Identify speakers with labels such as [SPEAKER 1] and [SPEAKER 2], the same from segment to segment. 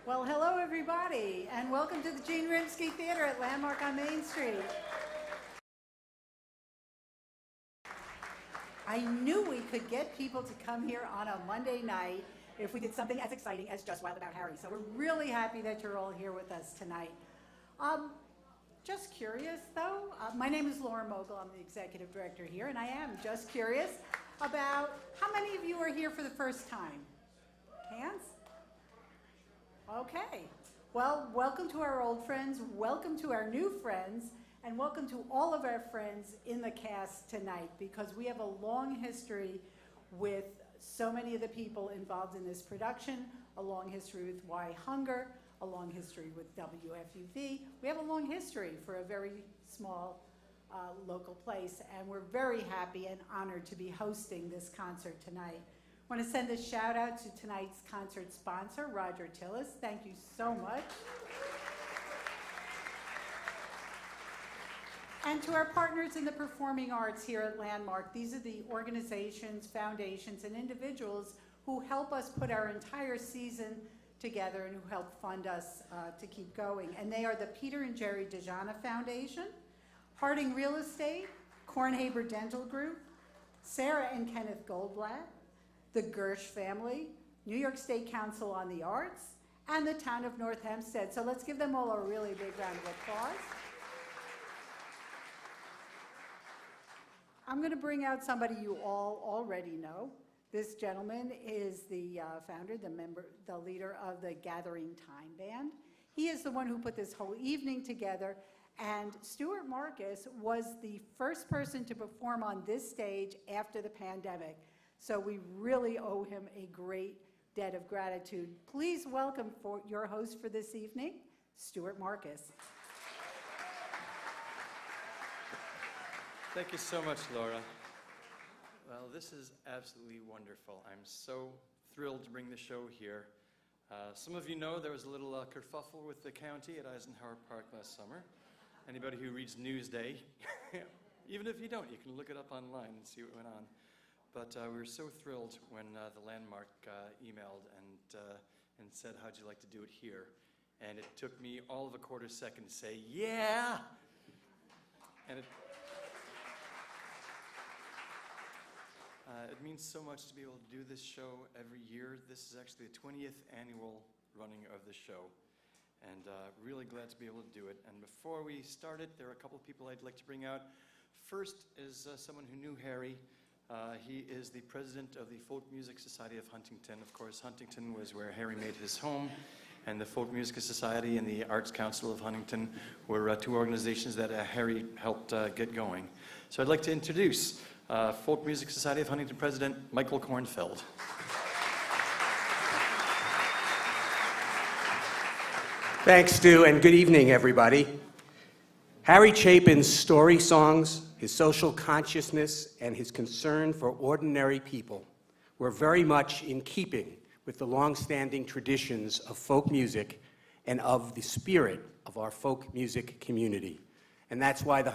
[SPEAKER 1] Well, hello everybody, and welcome to the Gene Rimsky Theater at Landmark on Main Street. I knew we could get people to come here on a Monday night if we did something as exciting as Just Wild About Harry. So we're really happy that you're all here with us tonight. Just curious though, my name is Laura Mogul, I'm the executive director here, and I am just curious about how many of you are here for the first time? Hands? Okay. Well, welcome to our old friends, welcome to our new friends, and welcome to all of our friends in the cast tonight, because we have a long history with so many of the people involved in this production, a long history with Why Hunger, a long history with WFUV. We have a long history for a very small local place, and we're very happy and honored to be hosting this concert tonight. I want to send a shout out to tonight's concert sponsor, Roger Tillis. Thank you so much. And to our partners in the performing arts here at Landmark. These are the organizations, foundations, and individuals who help us put our entire season together and who help fund us to keep going. And they are the Peter and Jerry DeJana Foundation, Harding Real Estate, Kornhaber Dental Group, Sarah and Kenneth Goldblatt, the Gersh family, New York State Council on the Arts, and the town of North Hempstead. So let's give them all a really big round of applause. I'm going to bring out somebody you all already know. This gentleman is the founder, the leader of the Gathering Time Band. He is the one who put this whole evening together, and Stuart Markus was the first person to perform on this stage after the pandemic. So we really owe him a great debt of gratitude. Please welcome your host for this evening, Stuart Markus.
[SPEAKER 2] Thank you so much, Laura. Well, this is absolutely wonderful. I'm so thrilled to bring the show here. Some of you know there was a little kerfuffle with the county at Eisenhower Park last summer. Anybody who reads Newsday, even if you don't, you can look it up online and see what went on. But we were so thrilled when the Landmark emailed and said, how'd you like to do it here? And it took me all of a quarter second to say, yeah! And it means so much to be able to do this show every year. This is actually the 20th annual running of the show. And really glad to be able to do it. And before we start it, there are a couple of people I'd like to bring out. First is someone who knew Harry. He is the president of the Folk Music Society of Huntington. Of course, Huntington was where Harry made his home, and the Folk Music Society and the Arts Council of Huntington were two organizations that Harry helped get going. So I'd like to introduce Folk Music Society of Huntington President Michael Kornfeld.
[SPEAKER 3] Thanks, Stu, and good evening, everybody. Harry Chapin's story songs, his social consciousness, and his concern for ordinary people were very much in keeping with the long-standing traditions of folk music and of the spirit of our folk music community. And that's why the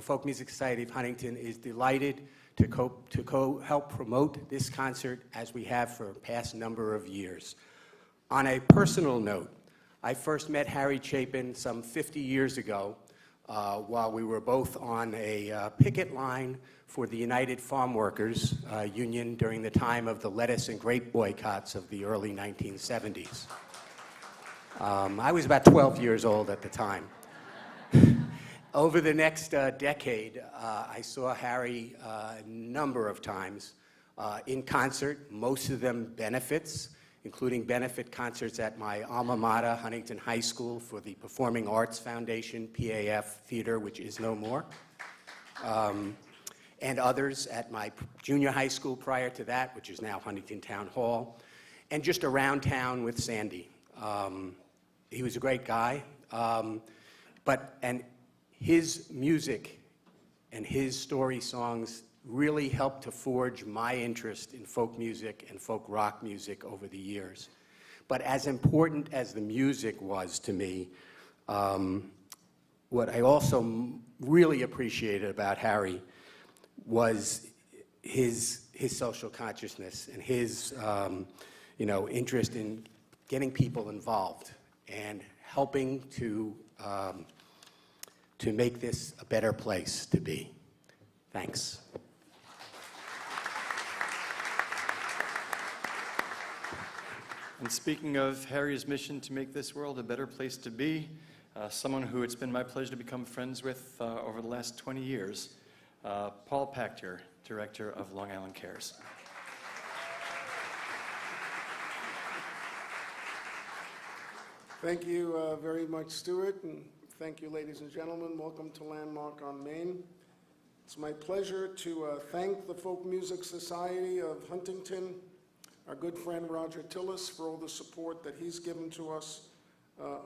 [SPEAKER 3] Folk Music Society of Huntington is delighted to help promote this concert as we have for a past number of years. On a personal note, I first met Harry Chapin some 50 years ago while we were both on a picket line for the United Farm Workers Union during the time of the lettuce and grape boycotts of the early 1970s. I was about 12 years old at the time. Over the next decade, I saw Harry a number of times in concert, most of them benefits, including benefit concerts at my alma mater, Huntington High School, for the Performing Arts Foundation, PAF Theater, which is no more, and others at my junior high school prior to that, which is now Huntington Town Hall, and just around town with Sandy. He was a great guy, and his music and his story songs really helped to forge my interest in folk music and folk rock music over the years. But as important as the music was to me, what I also really appreciated about Harry was his social consciousness and his interest in getting people involved and helping to make this a better place to be. Thanks.
[SPEAKER 2] And speaking of Harry's mission to make this world a better place to be, someone who it's been my pleasure to become friends with over the last 20 years, Paul Pachter, Director of Long Island Cares.
[SPEAKER 4] Thank you very much, Stuart, and thank you, ladies and gentlemen. Welcome to Landmark on Main. It's my pleasure to thank the Folk Music Society of Huntington, our good friend Roger Tillis, for all the support that he's given to us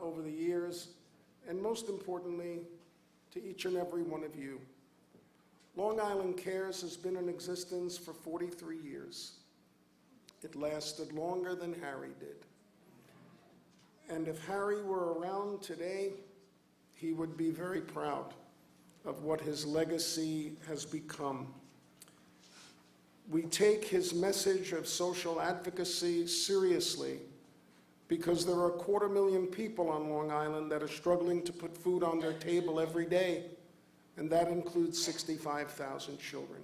[SPEAKER 4] over the years, and most importantly, to each and every one of you. Long Island Cares has been in existence for 43 years. It lasted longer than Harry did. And if Harry were around today, he would be very proud of what his legacy has become. We take his message of social advocacy seriously because there are 250,000 people on Long Island that are struggling to put food on their table every day, and that includes 65,000 children.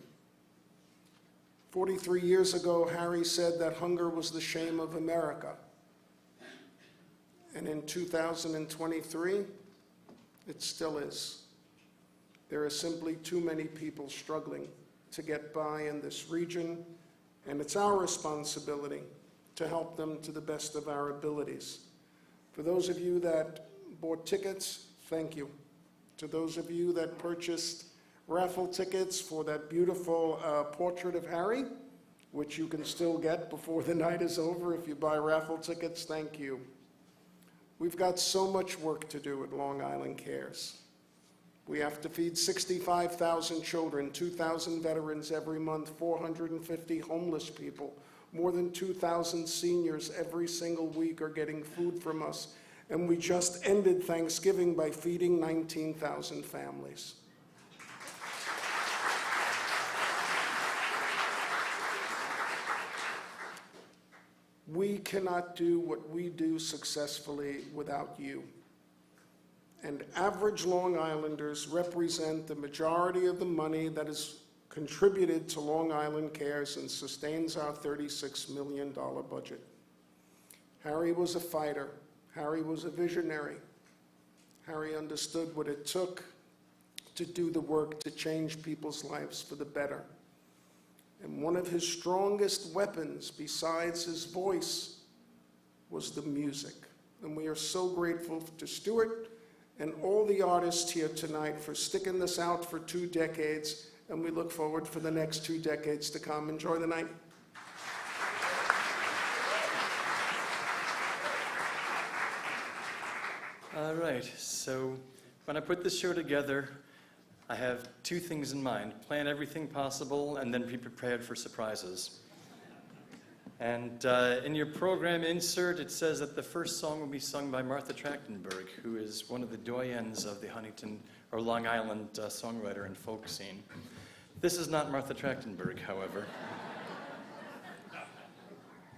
[SPEAKER 4] 43 years ago, Harry said that hunger was the shame of America. And in 2023, it still is. There are simply too many people struggling to get by in this region, and it's our responsibility to help them to the best of our abilities. For those of you that bought tickets, thank you. To those of you that purchased raffle tickets for that beautiful portrait of Harry, which you can still get before the night is over if you buy raffle tickets, thank you. We've got so much work to do at Long Island Cares. We have to feed 65,000 children, 2,000 veterans every month, 450 homeless people. More than 2,000 seniors every single week are getting food from us. And we just ended Thanksgiving by feeding 19,000 families. We cannot do what we do successfully without you. And average Long Islanders represent the majority of the money that is contributed to Long Island Cares and sustains our $36 million budget. Harry was a fighter. Harry was a visionary. Harry understood what it took to do the work to change people's lives for the better. And one of his strongest weapons, besides his voice, was the music. And we are so grateful to Stuart and all the artists here tonight for sticking this out for 2 decades, and we look forward for the next 2 decades to come. Enjoy the night.
[SPEAKER 2] All right, so when I put this show together, I have 2 things in mind: plan everything possible and then be prepared for surprises. And in your program insert, it says that the first song will be sung by Martha Trachtenberg, who is one of the doyens of the Huntington or Long Island songwriter and folk scene. This is not Martha Trachtenberg, however.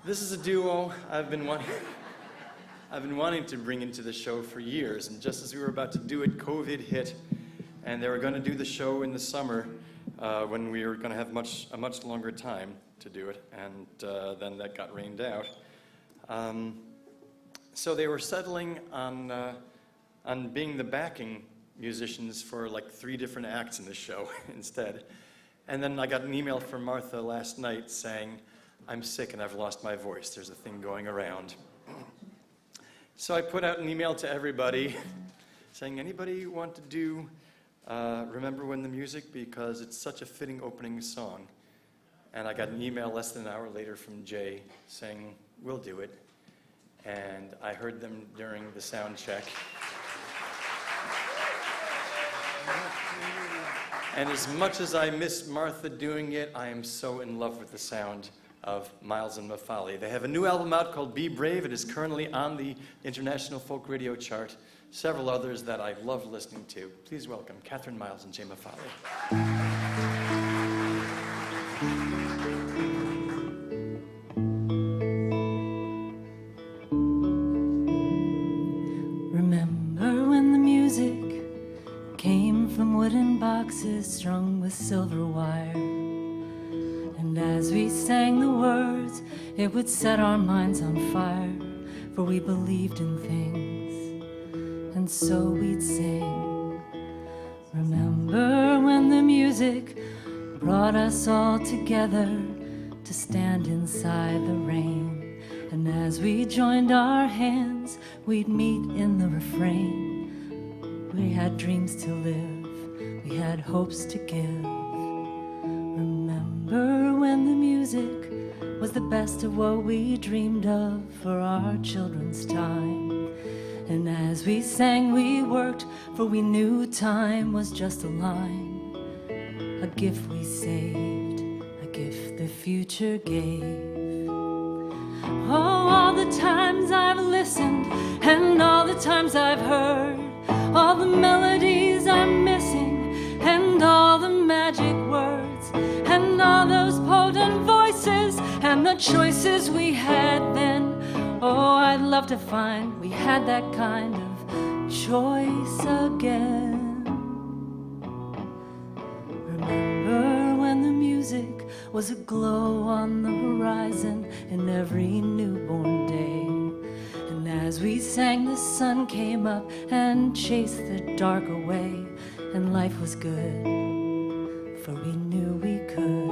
[SPEAKER 2] This is a duo I've been wanting to bring into the show for years, and just as we were about to do it, COVID hit. And they were going to do the show in the summer when we were going to have a much longer time to do it, and then that got rained out. So they were settling on being the backing musicians for like 3 different acts in the show instead. And then I got an email from Martha last night saying, "I'm sick and I've lost my voice. There's a thing going around." So I put out an email to everybody saying, "Anybody want to do Remember When the Music, because it's such a fitting opening song." And I got an email less than an hour later from Jay saying, "We'll do it." And I heard them during the sound check. And as much as I miss Martha doing it, I am so in love with the sound of Miles and Mafali. They have a new album out called Be Brave. It is currently on the International Folk Radio chart. Several others that I love listening to. Please welcome Catherine Miles and Jay Mafali.
[SPEAKER 5] boxes strung with silver wire. And as we sang the words, it would set our minds on fire, for we believed in things, and so we'd sing. Remember when the music brought us all together to stand inside the rain, and as we joined our hands, we'd meet in the refrain. We had dreams to live, we had hopes to give. Remember when the music was the best of what we dreamed of for our children's time. And as we sang, we worked, for we knew time was just a line, a gift we saved, a gift the future gave. Oh, all the times I've listened, and all the times I've heard, all the melodies I'm missing, and all the magic words, and all those potent voices, and the choices we had then. Oh, I'd love to find we had that kind of choice again. Remember when the music was a glow on the horizon in every newborn day. And as we sang, the sun came up and chased the dark away, and life was good, for we knew we could.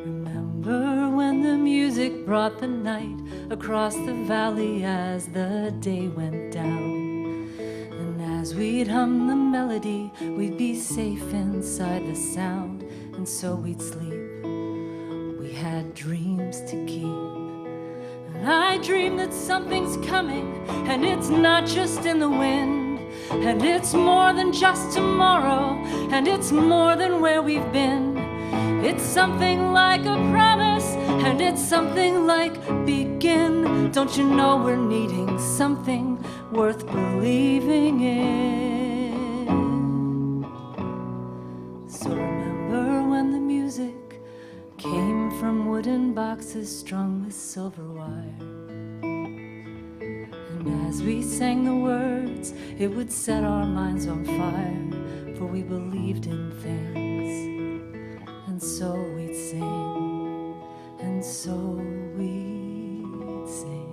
[SPEAKER 5] Remember when the music brought the night across the valley as the day went down. And as we'd hum the melody, we'd be safe inside the sound, and so we'd sleep. We had dreams to keep. And I dream that something's coming, and it's not just in the wind, and it's more than just tomorrow, and it's more than where we've been. It's something like a promise, and it's something like begin. Don't you know we're needing something worth believing in? So remember when the music came from wooden boxes strung with silver wire. And as we sang the words, it would set our minds on fire, for we believed in things, and so we'd sing, and so we'd sing.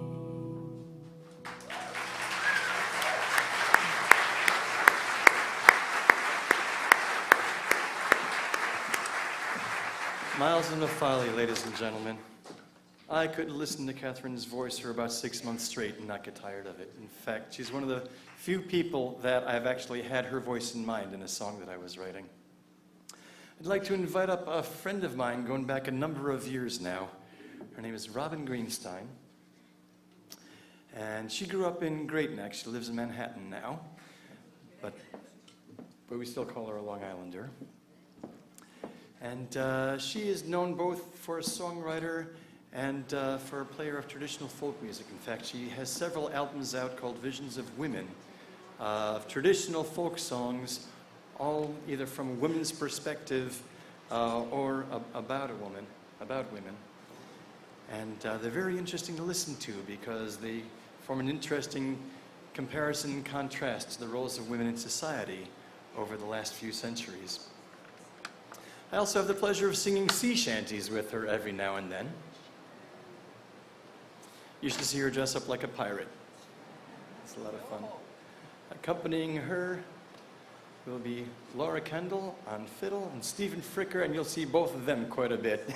[SPEAKER 2] Miles and Folly, ladies and gentlemen. I could listen to Catherine's voice for about 6 months straight and not get tired of it. In fact, she's one of the few people that I've actually had her voice in mind in a song that I was writing. I'd like to invite up a friend of mine going back a number of years now. Her name is Robin Greenstein. And she grew up in Great Neck. She lives in Manhattan now. But we still call her a Long Islander. And she is known both for a songwriter and for a player of traditional folk music. In fact, she has several albums out called Visions of Women, of traditional folk songs, all either from a woman's perspective or about women. And they're very interesting to listen to because they form an interesting comparison and contrast to the roles of women in society over the last few centuries. I also have the pleasure of singing sea shanties with her every now and then. You should see her dress up like a pirate. It's a lot of fun. Accompanying her will be Laura Kendall on fiddle and Stephen Fricker, and you'll see both of them quite a bit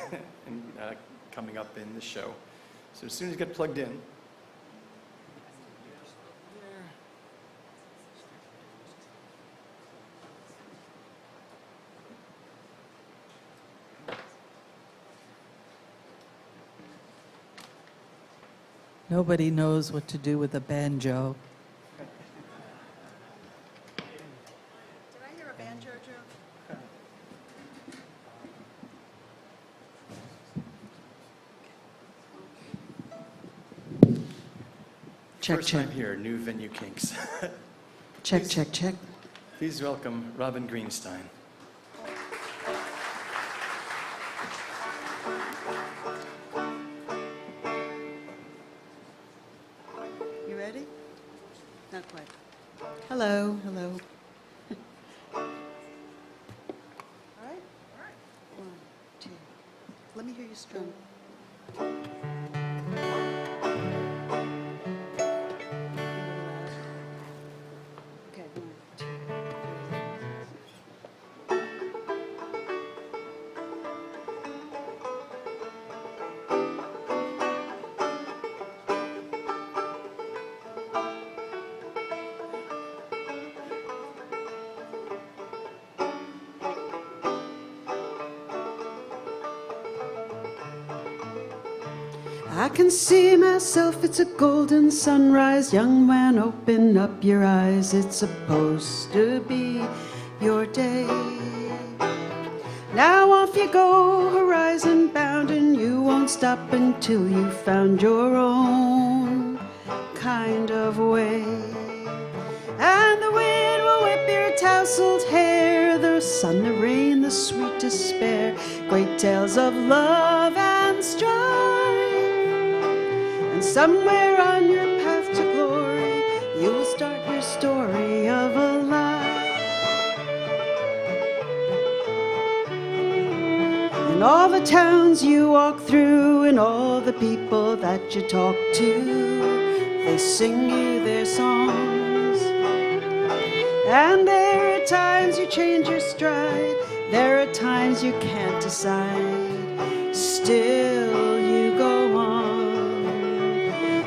[SPEAKER 2] coming up in the show. So as soon as you get plugged in.
[SPEAKER 6] Nobody knows what to do with a banjo.
[SPEAKER 1] Did I hear a banjo joke?
[SPEAKER 6] Check,
[SPEAKER 2] First
[SPEAKER 6] check.
[SPEAKER 2] time here, new venue kinks.
[SPEAKER 6] Check, check, check.
[SPEAKER 2] Please welcome Robin Greenstein.
[SPEAKER 7] You ready? Not quite. Hello, hello. Good. Okay, one, two, I can see myself, it's a golden sunrise. Young man, open up your eyes. It's supposed to be your day. Now off you go, horizon bound, and you won't stop until you found your own kind of way. And the wind will whip your tousled hair, the sun, the rain, the sweet despair, great tales of love and strife. And somewhere on your path to glory, you will start your story of a life. In all the towns you walk through, and all the people that you talk to, they sing you their songs. And there are times you change your stride, there are times you can't decide, still you go on.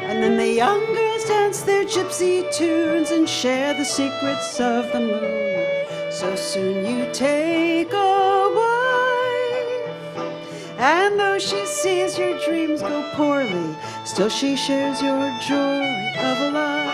[SPEAKER 7] And then the young girls dance their gypsy tunes and share the secrets of the moon. So soon you take a wife, and though she sees your dreams go poorly, still she shares your joy of a life.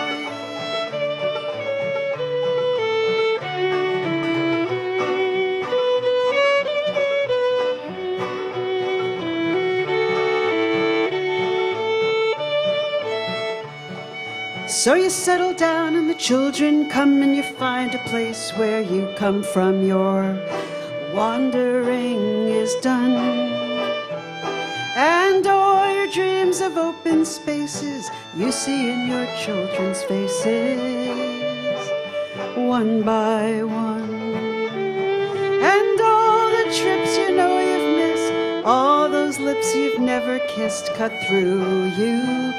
[SPEAKER 7] So you settle down and the children come, and you find a place where you come from. Your wandering is done, and all your dreams of open spaces you see in your children's faces, one by one. And all the trips you know you've missed, all those lips you've never kissed, cut through you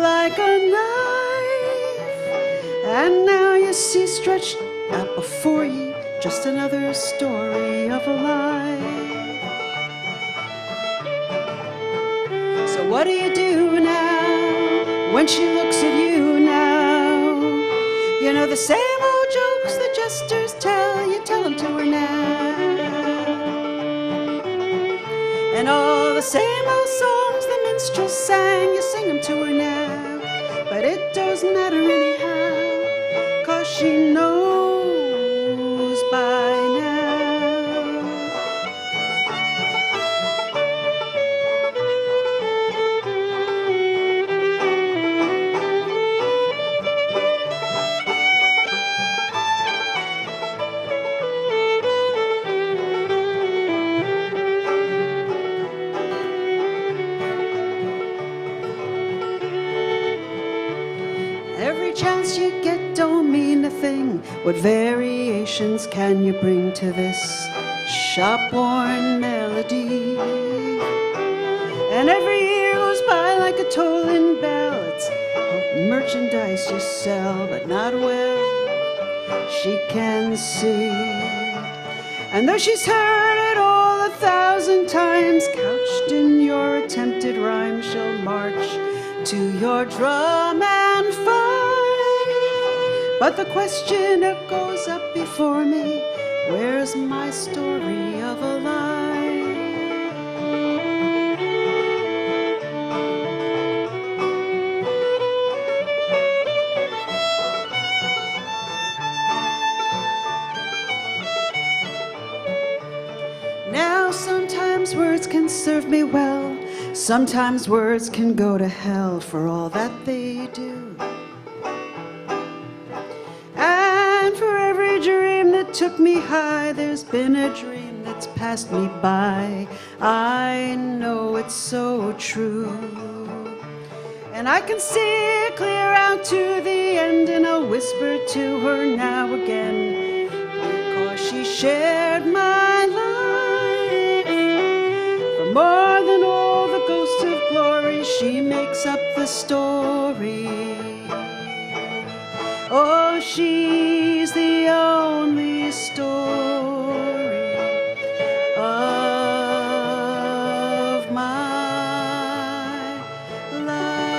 [SPEAKER 7] like a knife. And now you see stretched out before you just another story of a life. So what do you do now when she looks at you now? You know the same old jokes the jesters tell, you tell them to her now. And all the same old songs the minstrels sang, you sing them to her now. But it doesn't matter anyhow, 'cause she knows by now. Every chance you get don't mean a thing. What variations can you bring to this shop-worn melody? And every year goes by like a tolling bell. It's merchandise you sell, but not well she can see. And though she's heard it all 1,000 times, couched in your attempted rhyme, she'll march to your drum and fight. But the question that goes up before me, where's my story of a life? Now sometimes words can serve me well, sometimes words can go to hell for all that they do. And for every dream that took me high, there's been a dream that's passed me by. I know it's so true. And I can see it clear out to the end, and I'll whisper to her now again, because she shared my life for more than all she makes up the story. Oh, she's the only story of my life.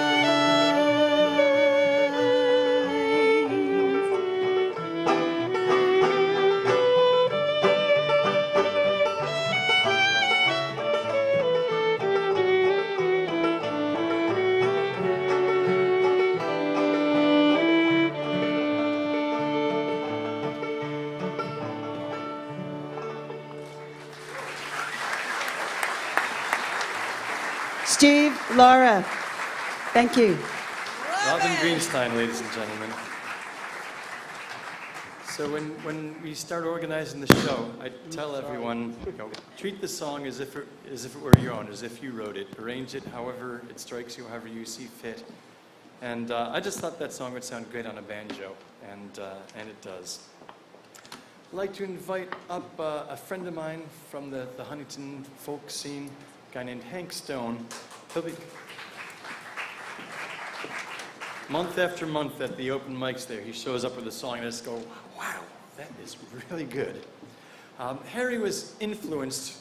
[SPEAKER 7] Steve, Laura, thank you.
[SPEAKER 2] Robin Greenstein, ladies and gentlemen. So when we start organizing the show, I tell everyone, treat the song as if it were your own, as if you wrote it. Arrange it however it strikes you, however you see fit. And I just thought that song would sound great on a banjo, and it does. I'd like to invite up a friend of mine from the Huntington folk scene, a guy named Hank Stone. He'll be month after month at the open mics there. He shows up with a song and I just go, wow, that is really good. Harry was influenced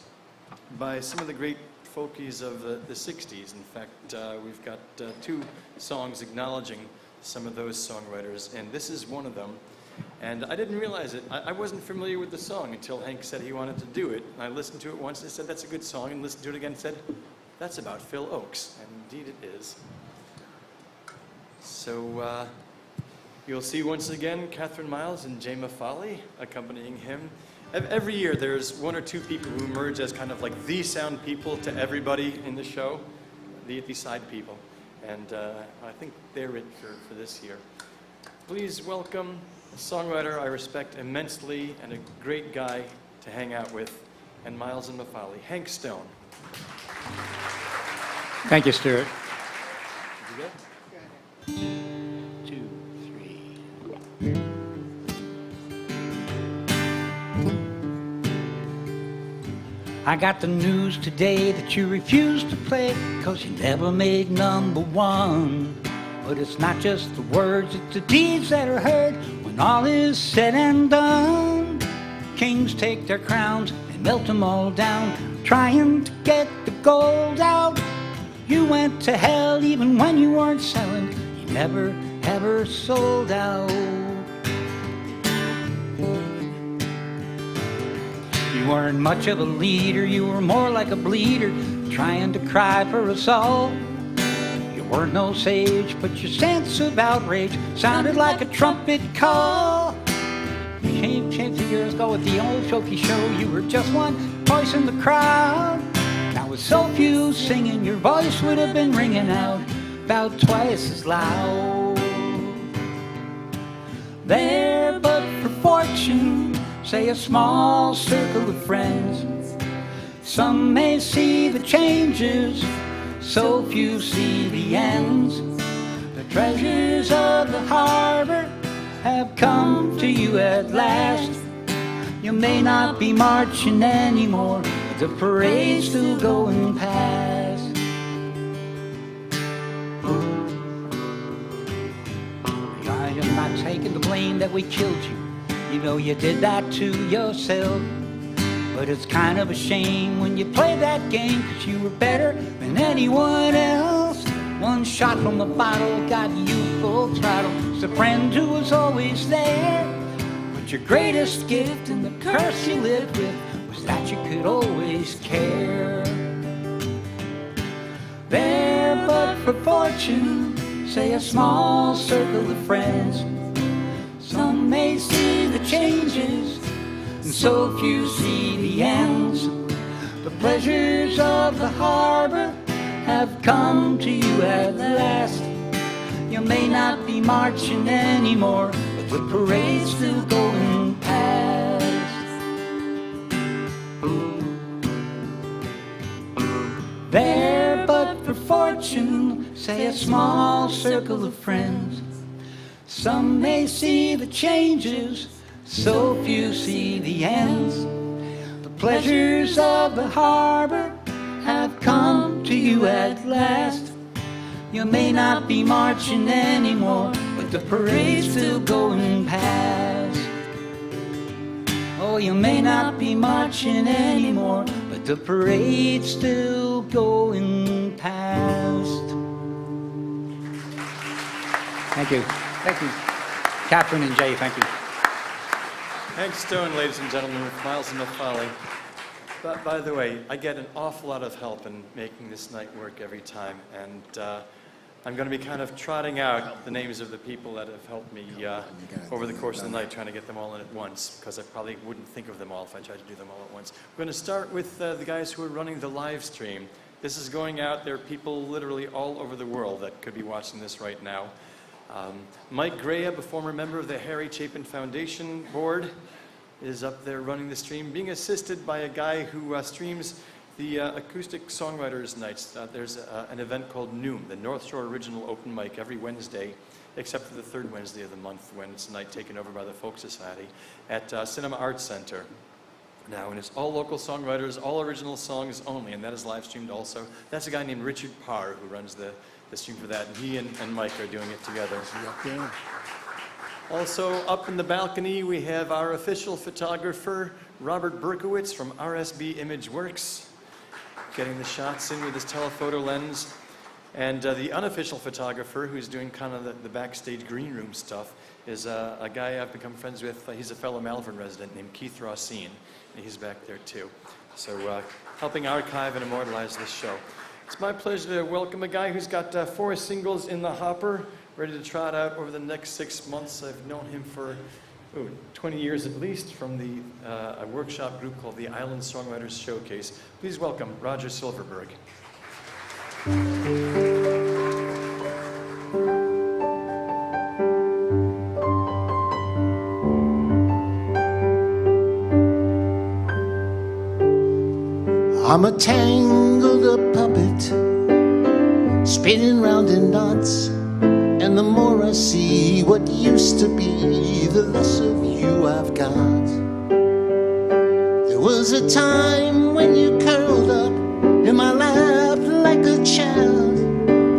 [SPEAKER 2] by some of the great folkies of the 60s. In fact, we've got 2 songs acknowledging some of those songwriters, and this is one of them. And I didn't realize it. I wasn't familiar with the song until Hank said he wanted to do it. And I listened to it once and I said, that's a good song, and listened to it again and said, that's about Phil Oakes. And indeed it is. So you'll see once again Catherine Miles and Jema Foley accompanying him. Every year there's 1 or 2 people who emerge as kind of like the sound people to everybody in the show, the side people. And I think they're it for this year. Please welcome a songwriter I respect immensely and a great guy to hang out with, and Miles and Mafali, Hank Stone.
[SPEAKER 8] Thank you, Stuart.
[SPEAKER 2] Did you go?
[SPEAKER 8] 2, 3. I got the news today that you refused to play 'cause you never made #1. But it's not just the words, it's the deeds that are heard when all is said and done. Kings take their crowns and melt them all down, trying to get the gold out. You went to hell even when you weren't selling. You never, ever sold out. You weren't much of a leader, you were more like a bleeder, trying to cry for us all. You weren't no sage, but your sense of outrage sounded like a trumpet call. You came 10 years ago at the old folky show, you were just one voice in the crowd. Now with so few singing, your voice would have been ringing out about twice as loud. There but for fortune, say a small circle of friends. Some may see the changes, so few see the ends. The treasures of the harbor have come to you at last. You may not be marching anymore, but the parade's still going past. I am not taking the blame that we killed you. You know you did that to yourself. But it's kind of a shame when you play that game, 'cause you were better than anyone else. One shot from the bottle got you full throttle. It's a friend who was always there. But your greatest gift and the curse you lived with was that you could always care. There but for fortune, say a small circle of friends. Some may see the changes, and so few see the ends. The pleasures of the harbor have come to you at last. You may not be marching anymore, but the parade's still going past. There but for fortune, say a small circle of friends. Some may see the changes, so few see the ends. The pleasures of the harbor have come to you at last. You may not be marching anymore, but the parade's still going past. Oh, you may not be marching anymore, but the parade's still going past. Thank you. Thank you. Catherine and Jay, thank you.
[SPEAKER 2] Hank Stone, ladies and gentlemen, with Miles and Folly. But by the way, I get an awful lot of help in making this night work every time, and I'm going to be kind of trotting out the names of the people that have helped me over the course of the night, trying to get them all in at once, because I probably wouldn't think of them all if I tried to do them all at once. We're going to start with the guys who are running the live stream. This is going out. There are people literally all over the world that could be watching this right now. Mike Graham, a former member of the Harry Chapin Foundation board, is up there running the stream, being assisted by a guy who streams the acoustic songwriters nights. There's an event called Noom, the North Shore Original Open Mic, every Wednesday, except for the third Wednesday of the month, when it's a night taken over by the Folk Society, at Cinema Arts Center. Now, and it's all local songwriters, all original songs only, and that is live streamed also. That's a guy named Richard Parr who runs the stream for that, and he and Mike are doing it together. Also, up in the balcony, we have our official photographer, Robert Berkowitz from RSB Image Works, getting the shots in with his telephoto lens. And the unofficial photographer, who's doing kind of the backstage green room stuff, is a guy I've become friends with. He's a fellow Malvern resident named Keith Rossine, and he's back there too. So helping archive and immortalize this show. It's my pleasure to welcome a guy who's got 4 singles in the hopper, ready to trot out over the next 6 months. I've known him for 20 years at least, from a workshop group called the Island Songwriters Showcase. Please welcome Roger Silverberg.
[SPEAKER 9] I'm a tangled up puppet, spinning round in knots, and the more I see what used to be, the less of you I've got. There was a time when you curled up in my lap like a child.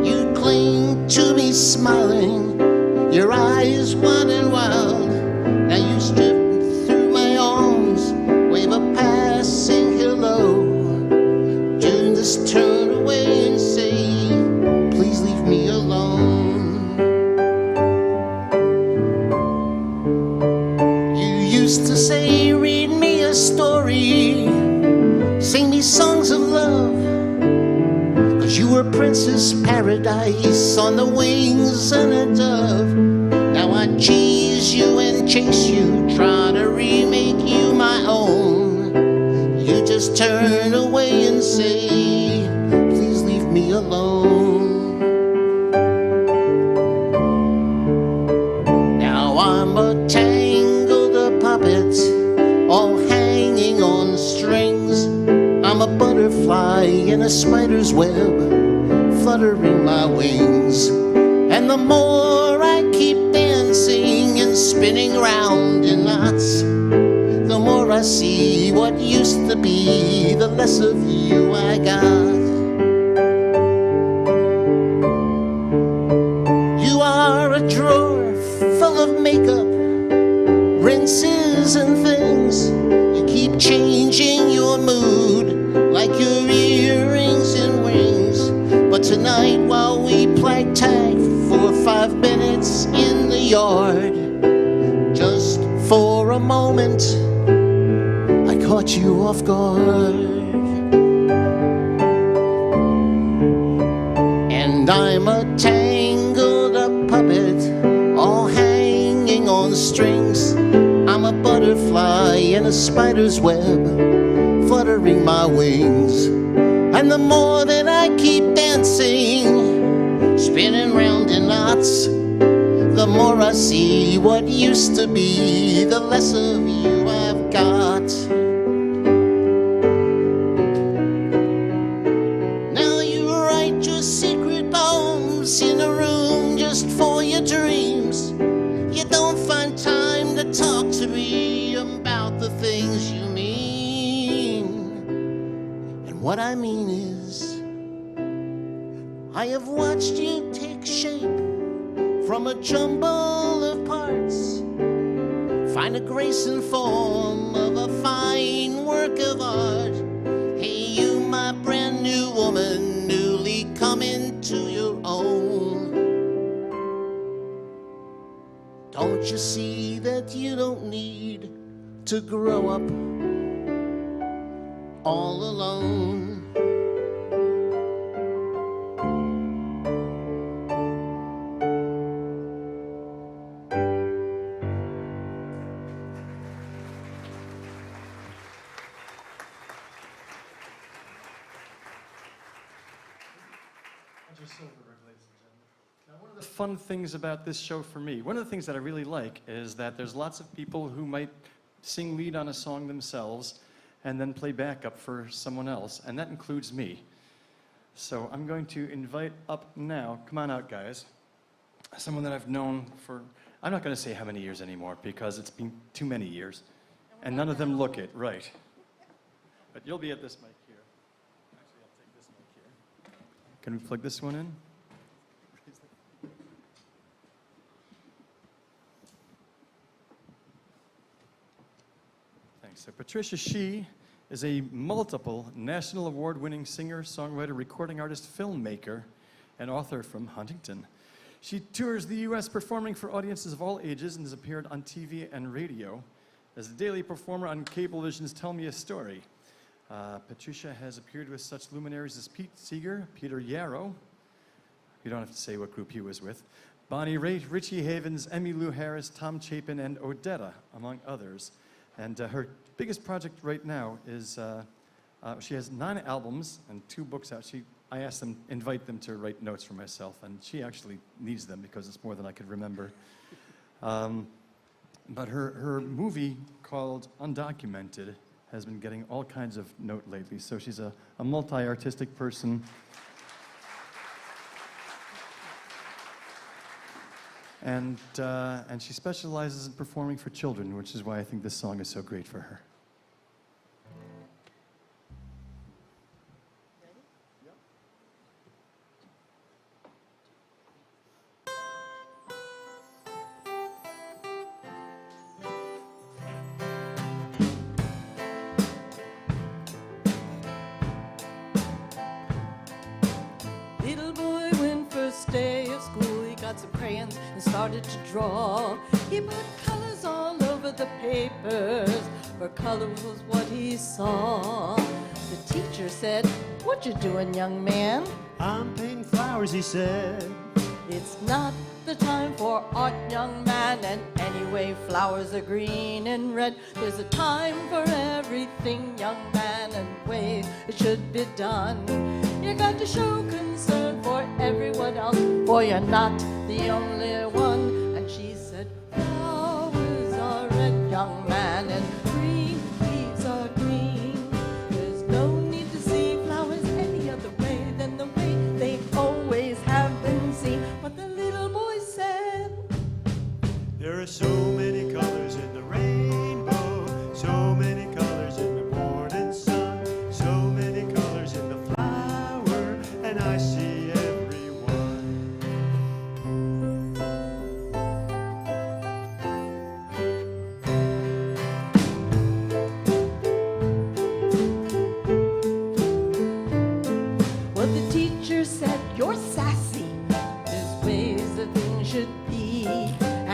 [SPEAKER 9] You clinged to me smiling, your eyes wide and wild. Now you strip through my arms, wave a passing hello. Just turn away and say, please leave me alone. You used to say, read me a story, sing me songs of love, 'cause you were Princess Paradise on the wings of a dove. Now I tease you and chase you, try to remake you my own. You just turn away and say, please leave me alone. Now I'm a tangled up puppet, all hanging on strings. I'm a butterfly in a spider's web, fluttering my wings. And the more I keep dancing and spinning round in knots, the more I see what used to be, the less of you I got. You are a drawer full of makeup, rinses and things. You keep changing your mood like your earrings and rings. But tonight while we play tag for 5 minutes in the yard, just for a moment, I caught you off guard. And I'm a tangled up puppet, all hanging on strings. I'm a butterfly in a spider's web, fluttering my wings. And the more that I keep dancing, spinning round in knots, the more I see what used to be, the less of you I've got. Now you write your secret poems in a room just for your dreams. You don't find time to talk to me about the things you mean. And what I mean is, I have watched you take shape from a jumble of parts, find a grace and form of a fine work of art. Hey, you, my brand new woman, newly come into your own. Don't you see that you don't need to grow up all alone?
[SPEAKER 2] One of the fun things about this show for me, one of the things that I really like is that there's lots of people who might sing lead on a song themselves and then play backup for someone else, and that includes me. So I'm going to invite up now, come on out guys, someone that I've known for, I'm not going to say how many years anymore because it's been too many years, and none of them look it, right. But you'll be at this mic here. Actually, I'll take this mic here. Can we plug this one in? So Patricia Shee is a multiple national award-winning singer, songwriter, recording artist, filmmaker, and author from Huntington. She tours the U.S. performing for audiences of all ages and has appeared on TV and radio as a daily performer on Cablevision's Tell Me a Story. Patricia has appeared with such luminaries as Pete Seeger, Peter Yarrow, you don't have to say what group he was with, Bonnie Raitt, Richie Havens, Emmylou Harris, Tom Chapin, and Odetta, among others. And her biggest project right now is, she has 9 albums and 2 books out. I asked them, invite them to write notes for myself, and she actually needs them because it's more than I could remember. But her movie called Undocumented has been getting all kinds of note lately. So she's a multi-artistic person. And she specializes in performing for children, which is why I think this song is so great for her.
[SPEAKER 5] Little boy went first day of school, he got some crayons and started to draw. He put colors all over the papers, for color was what he saw. The teacher said, "What you doing, young man?"
[SPEAKER 10] "I'm painting flowers," he said.
[SPEAKER 5] "It's not the time for art, young man, and anyway flowers are green and red. There's a time for everything, young man, and way it should be done. You got to show concern for everyone else, for you're not the only one." And she said, "Flowers are red, young man, and green leaves are green. There's no need to see flowers any other way than the way they always have been seen." But the little boy said,
[SPEAKER 10] "There are so many colors in the rainbow, so many colors in the morning sun, so many colors in the flower, and I see everyone."
[SPEAKER 5] well, the teacher said, "You're sassy. There's ways that things should be,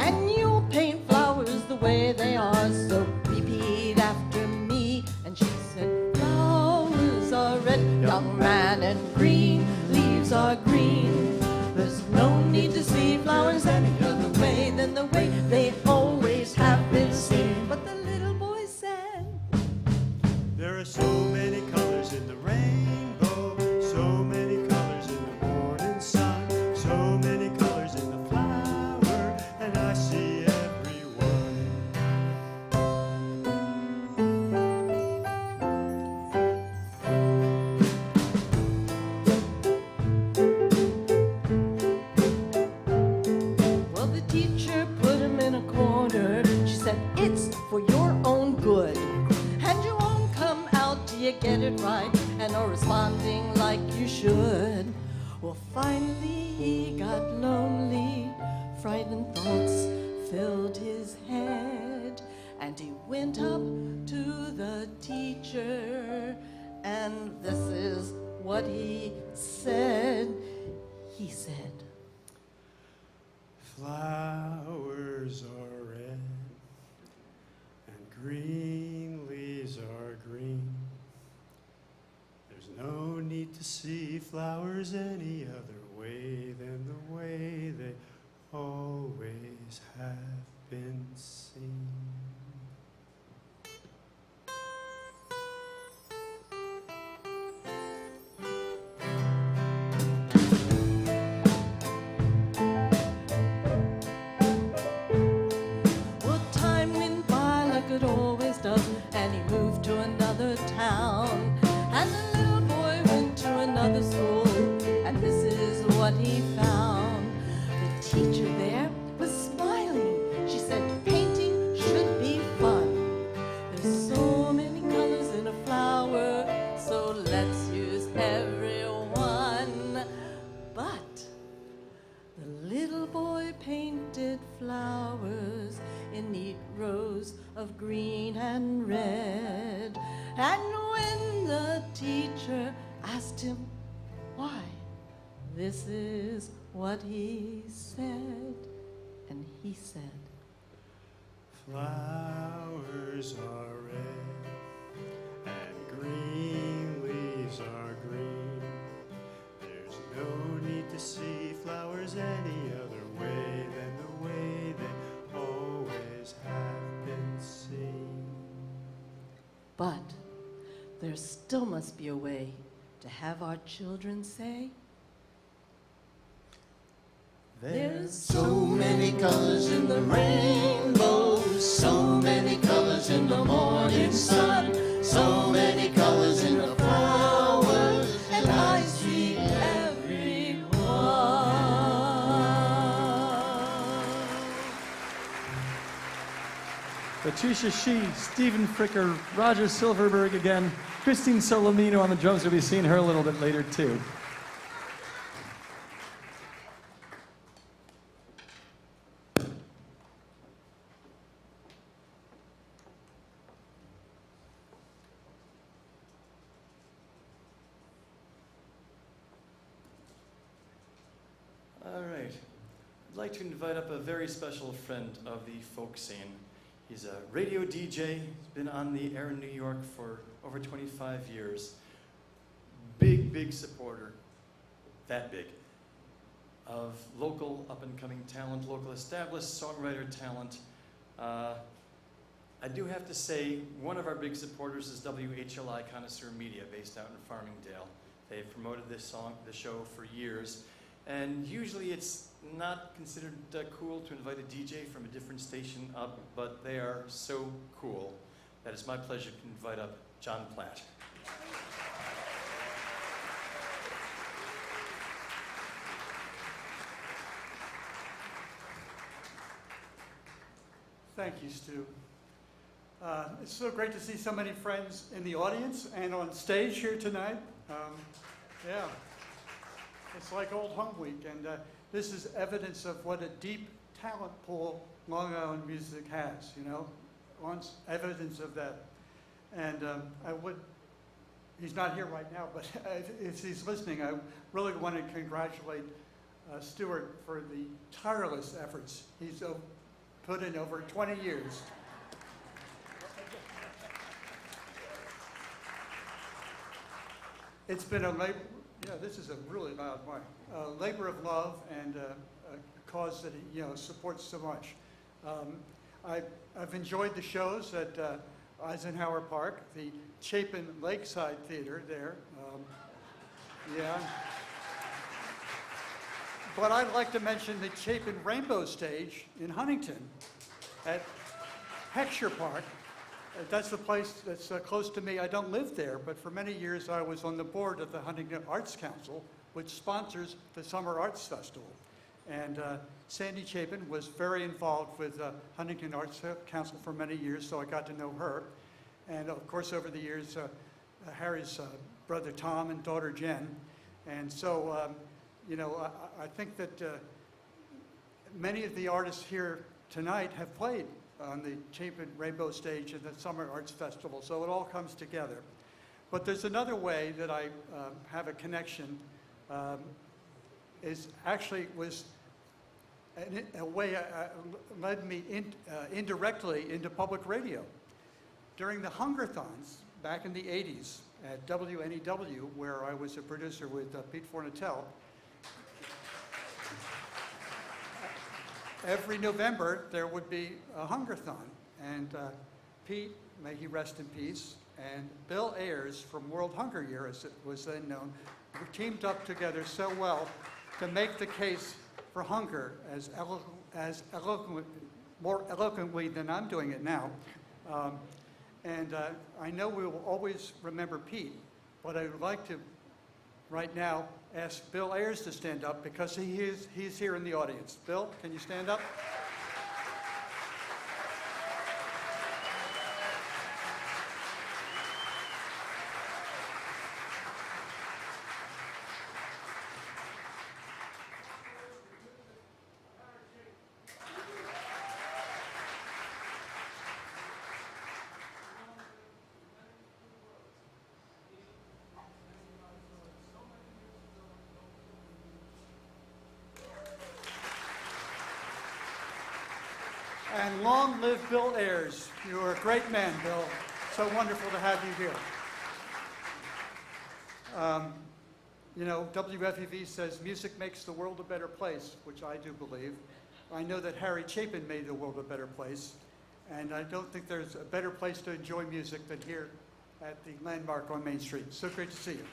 [SPEAKER 5] and you'll paint flowers the way they are, so repeat after me." And she said, "Flowers are red, young man, and green leaves are green. There's no need to see flowers any other way than the way they always have been seen." But the little boy said,
[SPEAKER 10] There are so many colors in the rainbow, so many colors in the morning sun, so many colors in the flower, and I see everyone.
[SPEAKER 5] well, the teacher put him in a corner. She said, "It's for your own good, and you won't come out till you get it right and are responding like you should.
[SPEAKER 11] Well, finally he got lonely, frightened thoughts filled his head, and he went up to the teacher, and this is what he said. He said,
[SPEAKER 10] flowers are red and green leaves are green. There's no need to see flowers any other way than the way they always have been seen.
[SPEAKER 11] well, time went by like it always does, and he moved to another town. And the little boy went to another school, and this is what he found. The teacher there was smiling. She said, painting should be fun. There's so many colors in a flower, so let's use every one. But the little boy painted flowers in neat rows of green and red. And when the teacher asked him why, this is what he said. And he said,
[SPEAKER 10] flowers are red and green leaves are green. There's no need to see flowers any other way than the way they always have been seen.
[SPEAKER 11] but there still must be a way to have our children say,
[SPEAKER 9] There's so many colors in the rainbow, so many colors in the morning sun, so many colors in the flowers, and I see every one.
[SPEAKER 12] Patricia Shee, Stephen Fricker, Roger Silverberg again, Christine Solomino on the drums. We'll be seeing her a little bit later too.
[SPEAKER 2] All right. I'd like to invite up a very special friend of the folk scene. He's a radio DJ. He's been on the air in New York for over 25 years. Big, big supporter, that big, of local up-and-coming talent, local established songwriter talent. I do have to say, one of our big supporters is WHLI Connoisseur Media, based out in Farmingdale. They've promoted the show for years. And usually it's not considered cool to invite a DJ from a different station up, but they are so cool that it's my pleasure to invite up John Platt.
[SPEAKER 13] Thank you, Stu. It's so great to see so many friends in the audience and on stage here tonight. Yeah. It's like Old Home Week, and this is evidence of what a deep talent pool Long Island music has, you know, evidence of that. And he's not here right now, but if he's listening, I really want to congratulate Stuart for the tireless efforts he's put in over 20 years. It's been a labor. Yeah, this is a really loud mic. Labor of love and a cause that he, supports so much. I've enjoyed the shows at Eisenhower Park, the Chapin Lakeside Theater there. Yeah. But I'd like to mention the Chapin Rainbow Stage in Huntington at Heckscher Park. That's the place that's close to me. I don't live there, but for many years I was on the board of the Huntington Arts Council, which sponsors the Summer Arts Festival. And Sandy Chapin was very involved with Huntington Arts Council for many years, so I got to know her. And of course, over the years, Harry's brother Tom and daughter Jen. And so I think that many of the artists here tonight have played on the Chapin Rainbow stage at the Summer Arts Festival, so it all comes together. But there's another way that I have a connection, was a way led me indirectly into public radio. During the Hungerthons back in the 80s at WNEW, where I was a producer with Pete Fornatel, every November there would be a Hungerthon, and Pete, may he rest in peace, and Bill Ayers from World Hunger Year, as it was then known, we teamed up together so well to make the case for hunger more eloquently than I'm doing it now. I know we will always remember Pete, but I would like to, right now, ask Bill Ayers to stand up because he's here in the audience. Bill, can you stand up? And long live Bill Ayers. You are a great man, Bill. So wonderful to have you here. WFEV says music makes the world a better place, which I do believe. I know that Harry Chapin made the world a better place, and I don't think there's a better place to enjoy music than here at the Landmark on Main Street. So great to see you.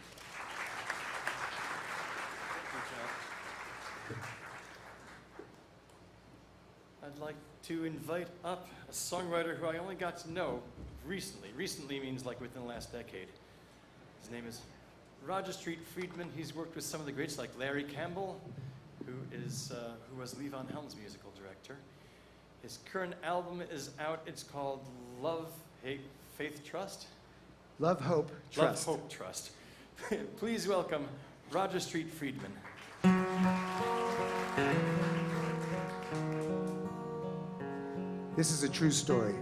[SPEAKER 2] I'd like to invite up a songwriter who I only got to know recently. Recently means like within the last decade. His name is Roger Street Friedman. He's worked with some of the greats like Larry Campbell, who was Lee Von Helm's musical director. His current album is out. It's called Love, Hate, Faith, Trust?
[SPEAKER 14] Love, Hope, Trust.
[SPEAKER 2] Love, Hope, Trust. Please welcome Roger Street Friedman.
[SPEAKER 14] This is a true story.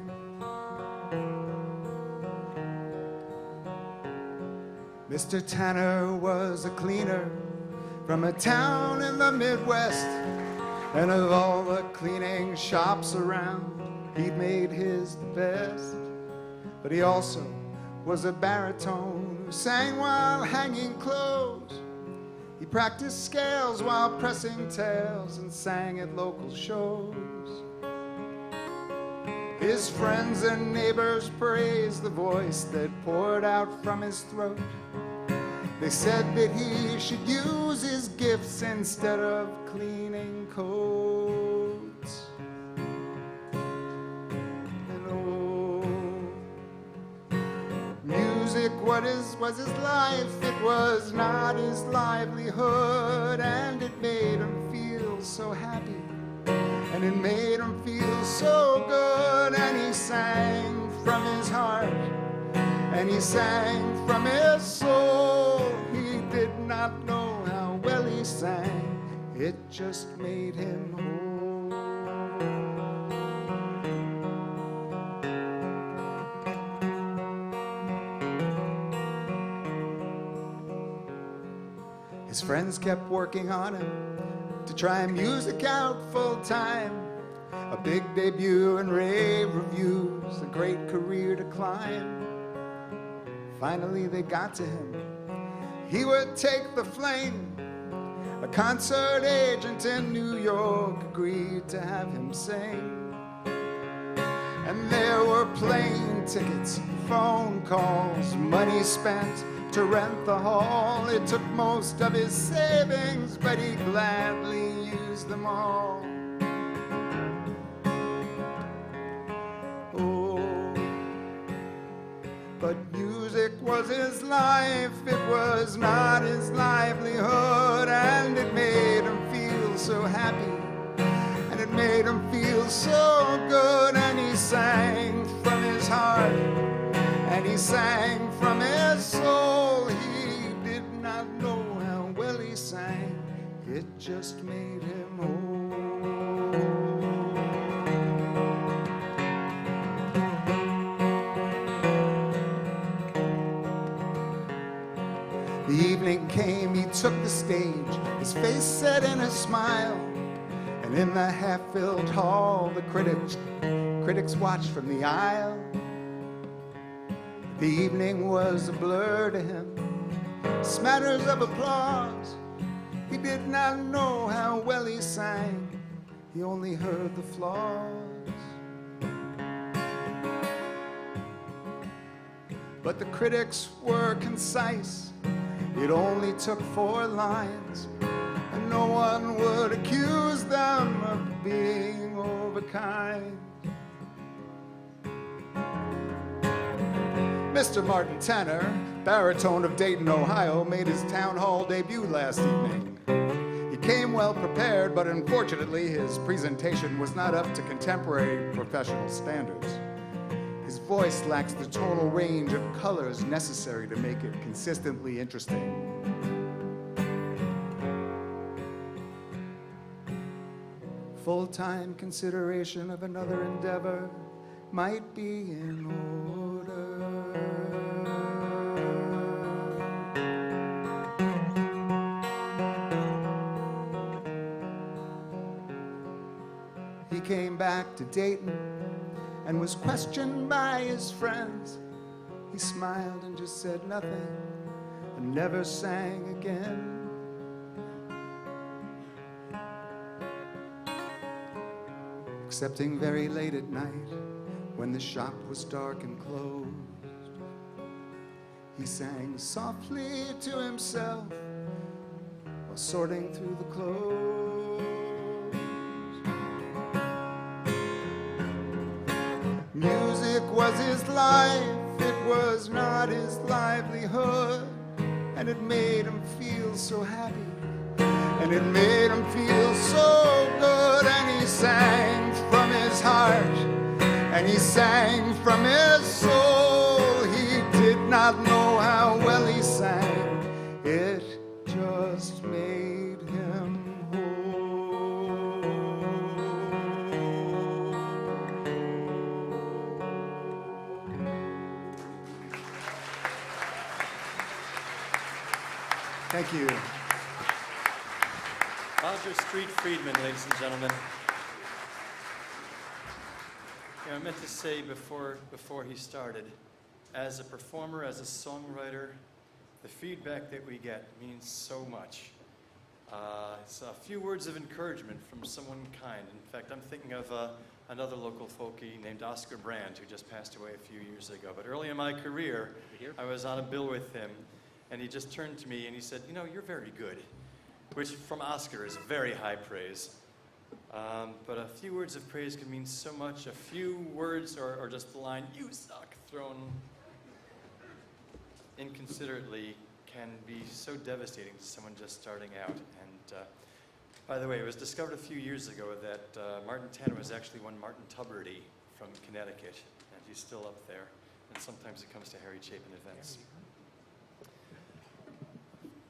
[SPEAKER 14] Mr. Tanner was a cleaner from a town in the Midwest, and of all the cleaning shops around, he'd made his the best. But he also was a baritone who sang while hanging clothes. He practiced scales while pressing tails and sang at local shows. His friends and neighbors praised the voice that poured out from his throat. They said that he should use his gifts instead of cleaning coats. And music was his life, it was not his livelihood, and it made him feel so happy. And it made him feel so good, and he sang from his heart, and he sang from his soul. He did not know how well he sang, it just made him whole. His friends kept working on him to try music out full time. A big debut and rave reviews, a great career to climb. Finally they got to him. He would take the flame. A concert agent in New York agreed to have him sing. And there were plane tickets, phone calls, money spent to rent the hall. It took most of his savings, but he gladly used them all. Oh, but music was his life, it was not his livelihood, and it made him feel so happy, and it made him feel so good, and he sang from his heart, and he sang from his soul. He did not know how well he sang, it just made him whole. The evening came, he took the stage, his face set in a smile, and in the half-filled hall, the critics watched from the aisle. The evening was a blur to him, smatters of applause. He did not know how well he sang, he only heard the flaws. But the critics were concise, it only took 4 lines, and no one would accuse them of being overkind. Mr. Martin Tanner, baritone of Dayton, Ohio, made his town hall debut last evening. He came well prepared, but unfortunately his presentation was not up to contemporary professional standards. His voice lacks the total range of colors necessary to make it consistently interesting. Full-time consideration of another endeavor might be in order. He came back to Dayton and was questioned by his friends. He smiled and just said nothing and never sang again. Excepting very late at night when the shop was dark and closed, he sang softly to himself while sorting through the clothes. Music was his life, it was not his livelihood, and it made him feel so happy, and it made him feel so good, and he sang from his heart, and he sang from his soul. He did not know how well he sang, it just made him whole. Thank you.
[SPEAKER 2] Roger Street Friedman, ladies and gentlemen. I meant to say before he started, as a performer, as a songwriter, the feedback that we get means so much. It's a few words of encouragement from someone kind. In fact, I'm thinking of another local folkie named Oscar Brand, who just passed away a few years ago. But early in my career, I was on a bill with him, and he just turned to me and he said, "You know, you're very good," which from Oscar is very high praise. But a few words of praise can mean so much. A few words or just the line, "You suck," thrown inconsiderately can be so devastating to someone just starting out. And by the way, it was discovered a few years ago that Martin Tanner was actually one Martin Tuberty from Connecticut, and he's still up there. And sometimes it comes to Harry Chapin events.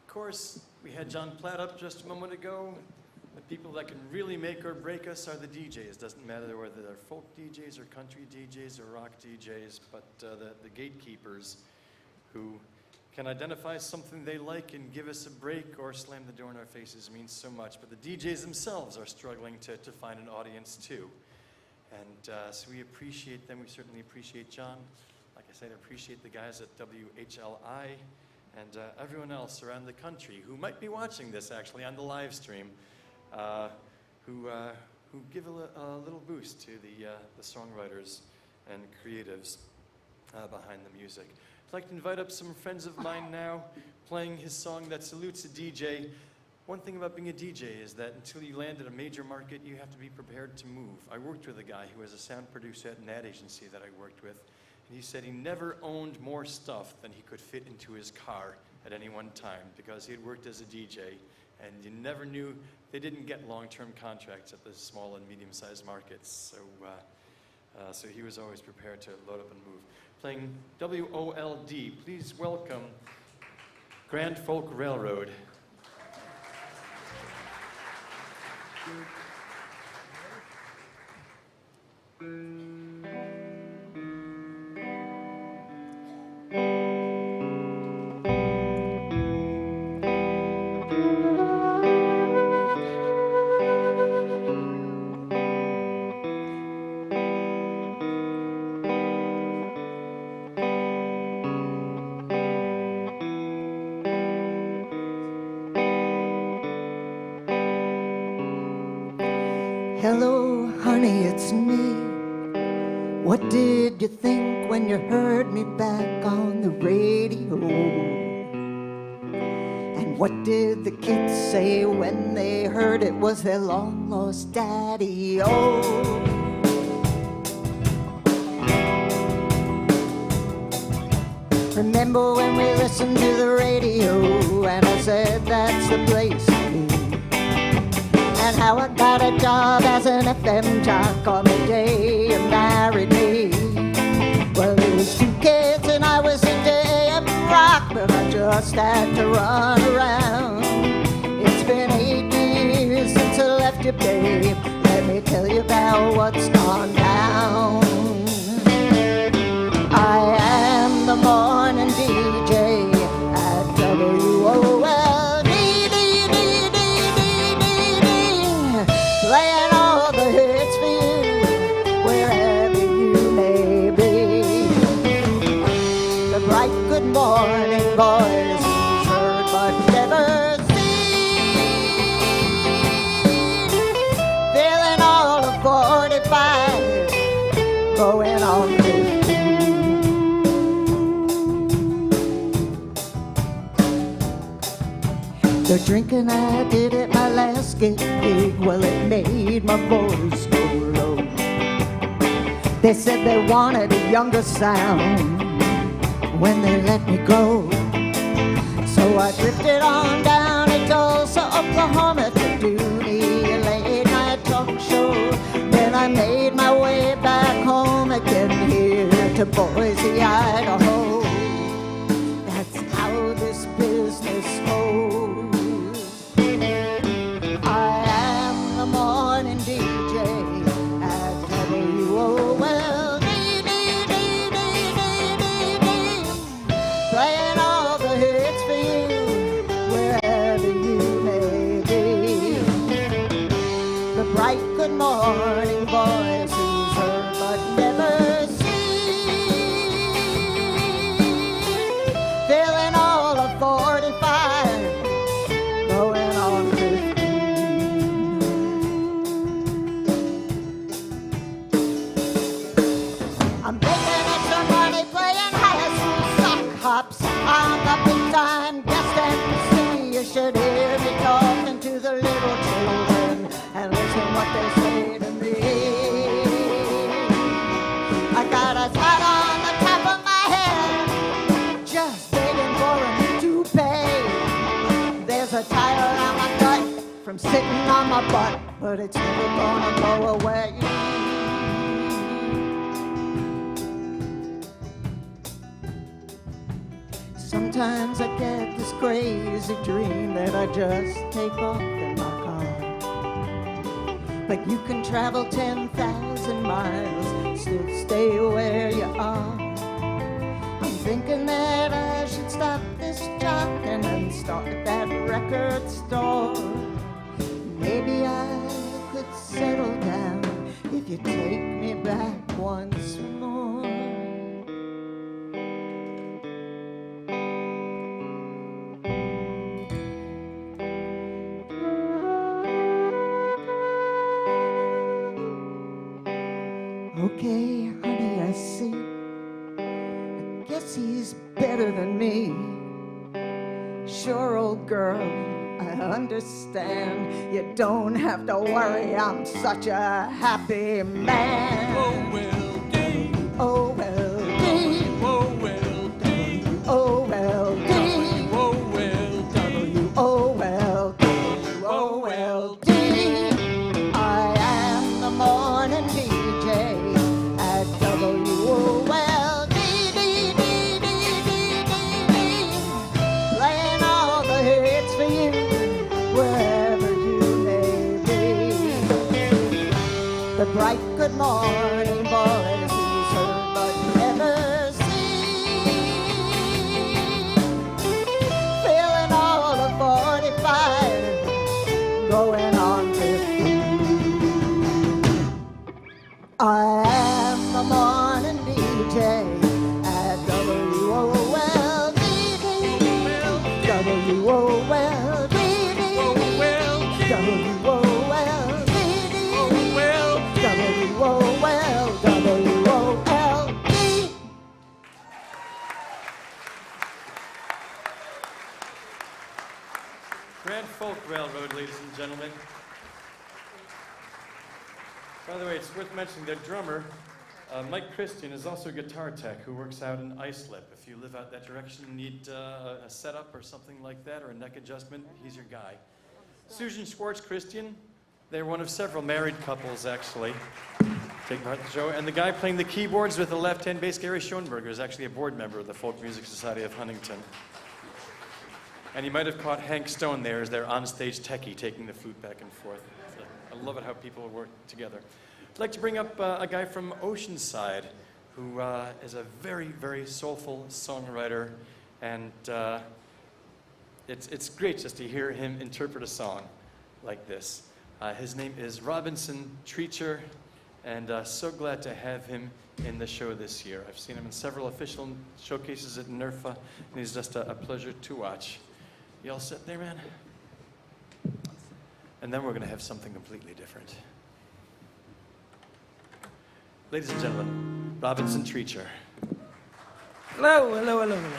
[SPEAKER 2] Of course, we had John Platt up just a moment ago. The people that can really make or break us are the DJs. Doesn't matter whether they're folk DJs or country DJs or rock DJs, but the gatekeepers who can identify something they like and give us a break or slam the door in our faces means so much. But the DJs themselves are struggling to find an audience too. And so we appreciate them. We certainly appreciate John. Like I said, I appreciate the guys at WHLI and everyone else around the country who might be watching this actually on the live stream. Who give a little boost to the songwriters and creatives behind the music. I'd like to invite up some friends of mine now, playing his song that salutes a DJ. One thing about being a DJ is that until you land at a major market, you have to be prepared to move. I worked with a guy who was a sound producer at an ad agency that I worked with, and he said he never owned more stuff than he could fit into his car at any one time because he had worked as a DJ. And you never knew, they didn't get long-term contracts at the small and medium-sized markets. So he was always prepared to load up and move. Playing WOLD, please welcome Grand Folk Railroad.
[SPEAKER 15] Hello, honey, it's me. What did you think when you heard me back on the radio? And what did the kids say when they heard it was their long-lost daddy? Oh, remember when we listened to the radio and I said that's the place to be? And how I got a job as an FM jock on the day you married me. Well, it was 2 kids and I was into AM rock, but I just had to run around. It's been 8 years since I left you, babe. Let me tell you about what's gone down. I am the morning DJ at WOLD. Playing all the hits for you, wherever you may be. The bright good morning voice is heard but never seen. Feeling all of 45, going on 15. The drinking I did at my last gig, well, it made my voice go low. They said they wanted a younger sound when they let me go. So I drifted on down to Tulsa, Oklahoma to do me a late night talk show. Then I made my way back home again here to Boise, Idaho. That's how this business goes. I am the morning DJ at WOLD, playing all the hits for you, wherever you may be. The bright good morning voice is heard but never seen. Feeling all of 45, going on 15. I'm making extra money playing high school sock hops. I'm the big time guest MC. You should hear me talking to the little children and listen what they say to me. I got a tie on the top of my head, just begging for a new toupee. There's a tie around my gut from sitting on my butt, but it's never gonna go away. Sometimes I get this crazy dream that I just take off in my car. But you can travel 10,000 miles, still stay where you are. I'm thinking that I should stop this jocking and start that record store. Maybe I could settle down if you take me back once more. Okay, honey, I see. I guess he's better than me. Sure, old girl, I understand. You don't have to worry, I'm such a happy man. Oh, well, Dave. Oh, well, Dave. Oh, well, Dave. Oh, well, Dave. Oh, well, Dave. Oh, well, Dave. Oh, well, Dave. I am the morning DJ at WOLD. Playing all the hits for you, wherever you may be. the bright good morning voice he's heard but never seen. Feeling all of 45, going on 50. I am the morning DJ at WOLD. WOLD.
[SPEAKER 2] Grand Folk Railroad, ladies and gentlemen. By the way, it's worth mentioning their drummer, Mike Christian, is also a guitar tech who works out in Islip. If you live out that direction and need a setup or something like that, or a neck adjustment, he's your guy. Susan Schwartz Christian, they're one of several married couples, actually, taking part in the show. And the guy playing the keyboards with the left-hand bass, Gary Schoenberger, is actually a board member of the Folk Music Society of Huntington. And you might have caught Hank Stone there as their onstage techie taking the flute back and forth. So I love it how people work together. I'd like to bring up a guy from Oceanside who is a very, very soulful songwriter. And it's great just to hear him interpret a song like this. His name is Robinson Treacher, and so glad to have him in the show this year. I've seen him in several official showcases at NERFA, and he's just a pleasure to watch. You all set there, man? And then we're going to have something completely different. Ladies and gentlemen, Robinson Treacher.
[SPEAKER 16] Hello, hello, hello, hello.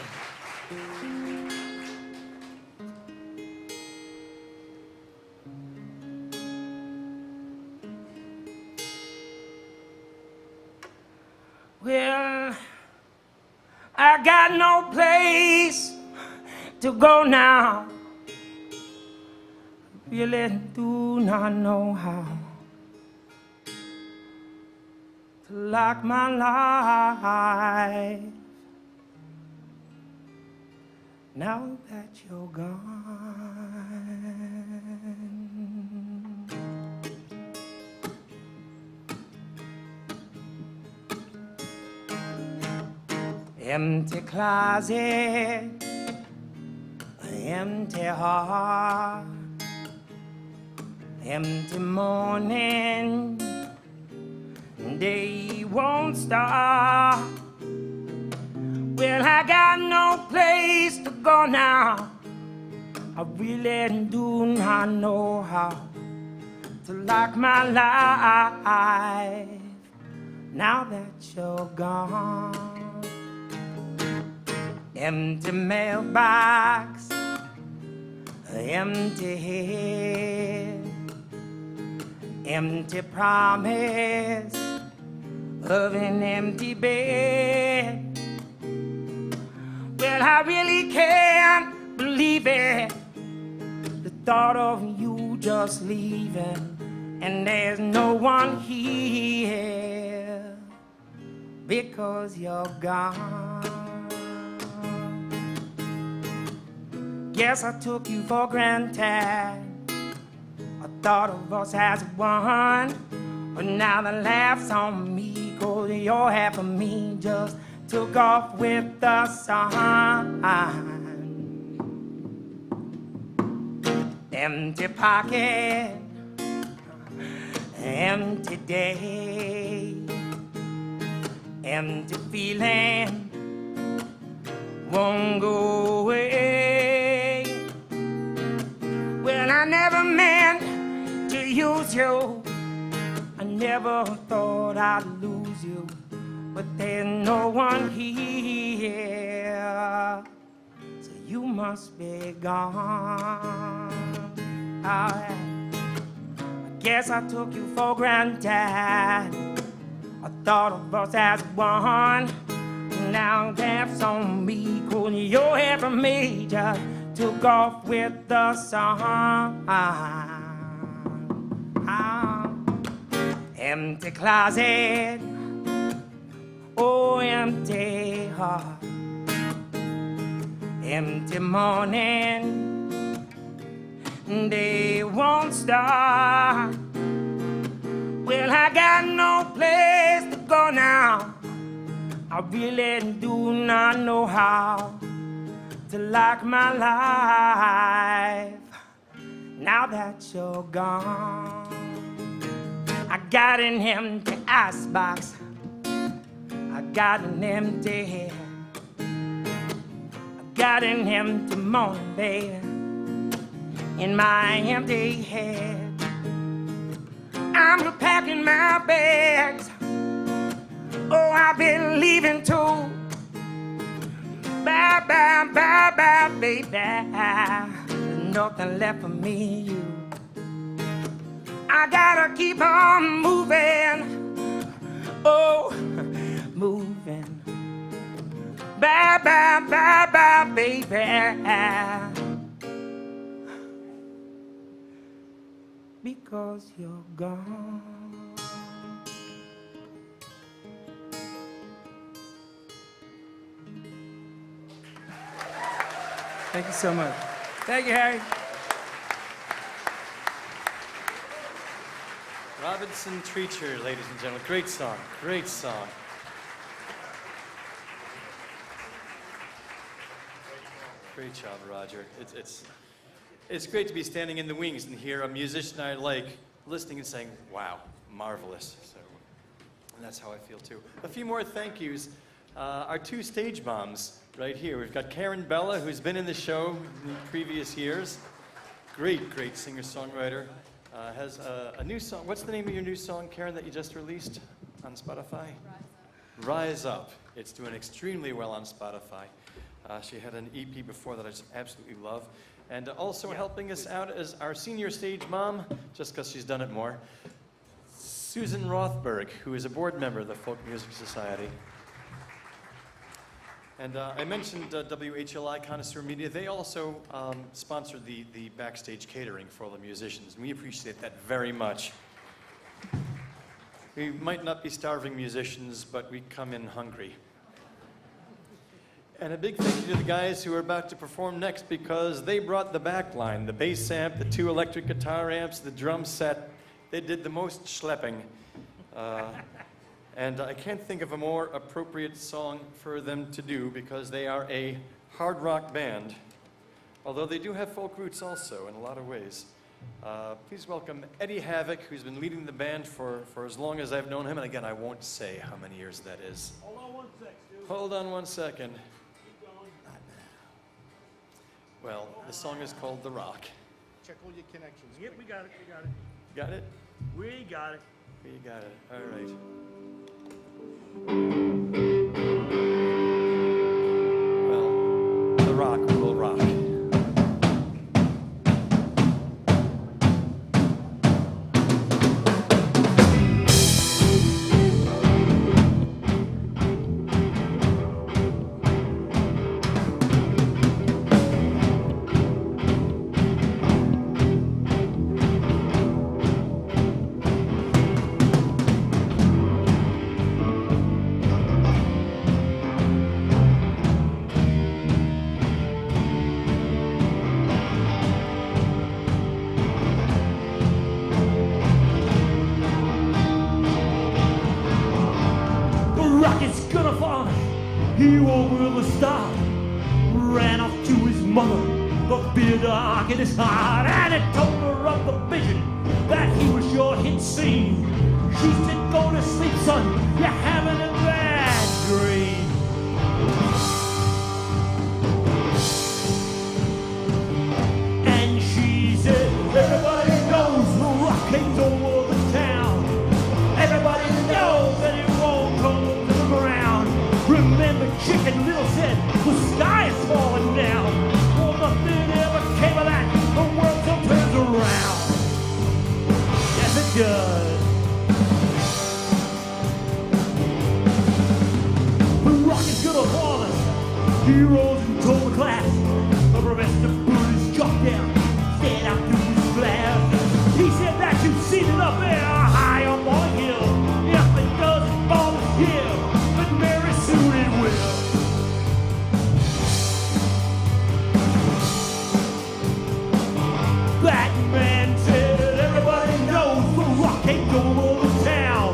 [SPEAKER 16] Well, I got no place to go now. Really do not know how to lock my life now that you're gone. Empty closet, empty heart, empty morning, day won't stop. Well, I got no place to go now. I really do not know how to lock my life now that you're gone. Empty mailbox, empty head, empty promise of an empty bed. Well, I really can't believe it, the thought of you just leaving, and there's no one here because you're gone. Guess I took you for granted. I thought of us as one, but now the laughs on me, 'cause your half of me just took off with the sun. Empty pocket, empty day, empty feeling won't go away. Well, I never meant to use you. I never thought I'd lose you, but there's no one here, so you must be gone. I guess I took you for granted. I thought of us as one. Now that's on me, 'cause your hair from me just took off with the sun. Empty closet, oh, empty heart, empty morning, they won't stop. Well, I got no place to go now. I really do not know how to like my life now that you're gone. I got an empty icebox, I got an empty head, I got an empty morning, baby, in my empty head. I'm packing my bags, oh, I've been leaving too. Bye, bye, bye, bye, baby. There's nothing left for me, you. I gotta keep on moving, oh, moving. Bye, bye, bye, bye, baby. Because you're gone.
[SPEAKER 12] Thank you so much.
[SPEAKER 16] Thank you, Harry.
[SPEAKER 2] Robinson Treacher, ladies and gentlemen. Great song, great song. Great job, Roger. It's great to be standing in the wings and hear a musician I like listening and saying, wow, marvelous. So, and that's how I feel too. A few more thank yous. Our two stage moms right here. We've got Karen Bella, who's been in the show in previous years. Great, great singer-songwriter. Has a new song. What's the name of your new song, Karen, that you just released on Spotify? Rise Up. It's doing extremely well on Spotify. She had an EP before that I just absolutely love. And also helping us out as our senior stage mom, just because she's done it more, Susan Rothberg, who is a board member of the Folk Music Society. And I mentioned WHLI Connoisseur Media. They also sponsored the backstage catering for all the musicians, and we appreciate that very much. We might not be starving musicians, but we come in hungry. And a big thank you to the guys who are about to perform next, because they brought the back line, the bass amp, the 2 electric guitar amps, the drum set. They did the most schlepping. And I can't think of a more appropriate song for them to do, because they are a hard rock band, although they do have folk roots also in a lot of ways. Please welcome Eddie Havoc, who's been leading the band for as long as I've known him. And again, I won't say how many years that is.
[SPEAKER 10] Hold on one sec, Stu.
[SPEAKER 2] Hold on one second.
[SPEAKER 10] Keep going.
[SPEAKER 2] Well, the song is called The Rock.
[SPEAKER 10] Check all your connections. Yep, we got it, we got it.
[SPEAKER 2] Got it?
[SPEAKER 10] We got it.
[SPEAKER 2] We got it. All right. Well, The Rock will rock.
[SPEAKER 10] In his heart, and it told her of the vision that he was your hit scene. She said, go to sleep, son, you're having a bad dream. And she said, everybody knows the rock hangs over the town. Everybody knows that it won't come to the ground. Remember, Chicken Little said, the sky is falling down. Well, nothing ever came of that. The world still turns around. Yes, it does. The rock is gonna fall us. Heroes and told the class. A progressive Buddhist dropped down, stared out through his glass. He said that you've seen it up there, high up on a hill. If it doesn't fall this year, but very soon it will. Batman said, everybody knows the rock ain't going over town.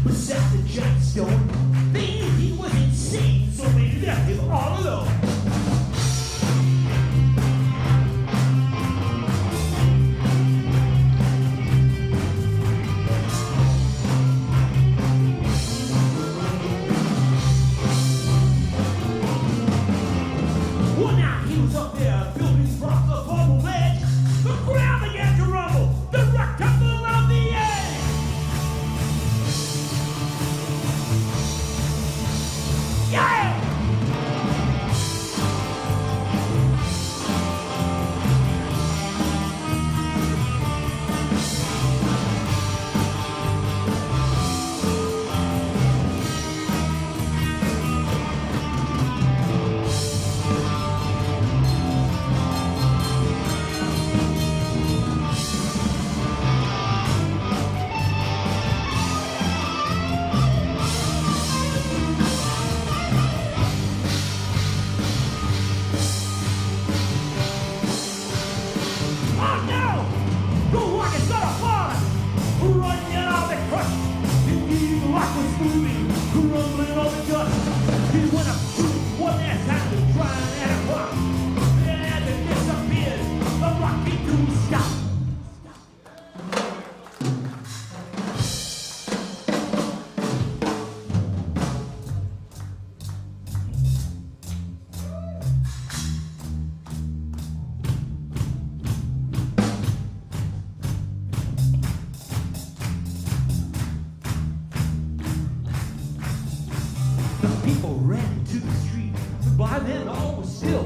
[SPEAKER 17] beside the giant stone. They knew he was insane, so they left him all alone. One night he was up there building blocks upon the ledge. The ground began to rumble, the rock tumbled on the edge. Yeah! Oh no! The rock is gonna fall! Running out of the crush! The rock was moving, crumbling on the dust. He went up one last time to try and add a rock. And as it disappeared, the rock came to a stop. People ran to the street, but by then all was still.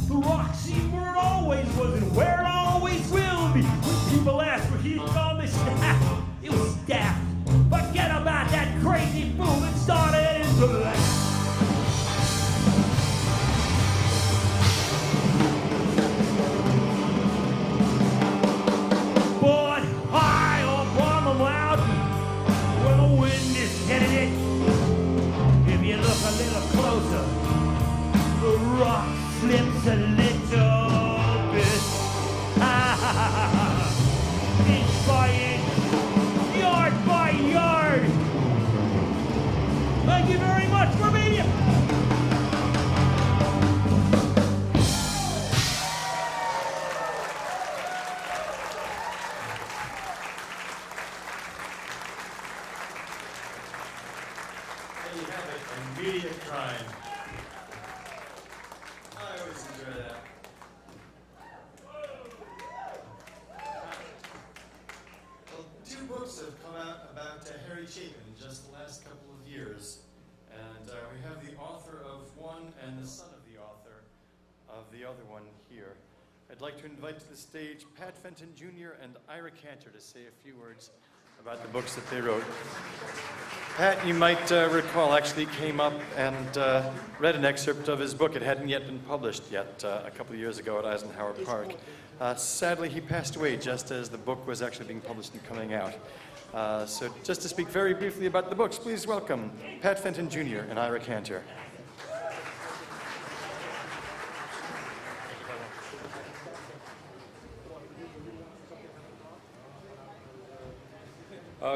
[SPEAKER 17] The rock seemed where it always was and where it always will be. When people asked where he'd gone, they snapped. It was daft. Forget about that crazy fool that started into life. But high up on the mountain, where the wind is headed it, if you look a little closer, the rock slips a little bit. Inch by inch, yard by yard. Thank you very much for being here.
[SPEAKER 2] There you have it, immediate crime. I always enjoy that. Well, 2 books have come out about Harry Chapin in just the last couple of years. And we have the author of one and the son of the author of the other one here. I'd like to invite to the stage Pat Fenton Jr. and Ira Cantor to say a few words about the books that they wrote. Pat, you might recall, actually came up and read an excerpt of his book. It hadn't yet been published yet a couple of years ago at Eisenhower Park. Sadly, he passed away just as the book was actually being published and coming out. So just to speak very briefly about the books, please welcome Pat Fenton Jr. and Ira Cantor.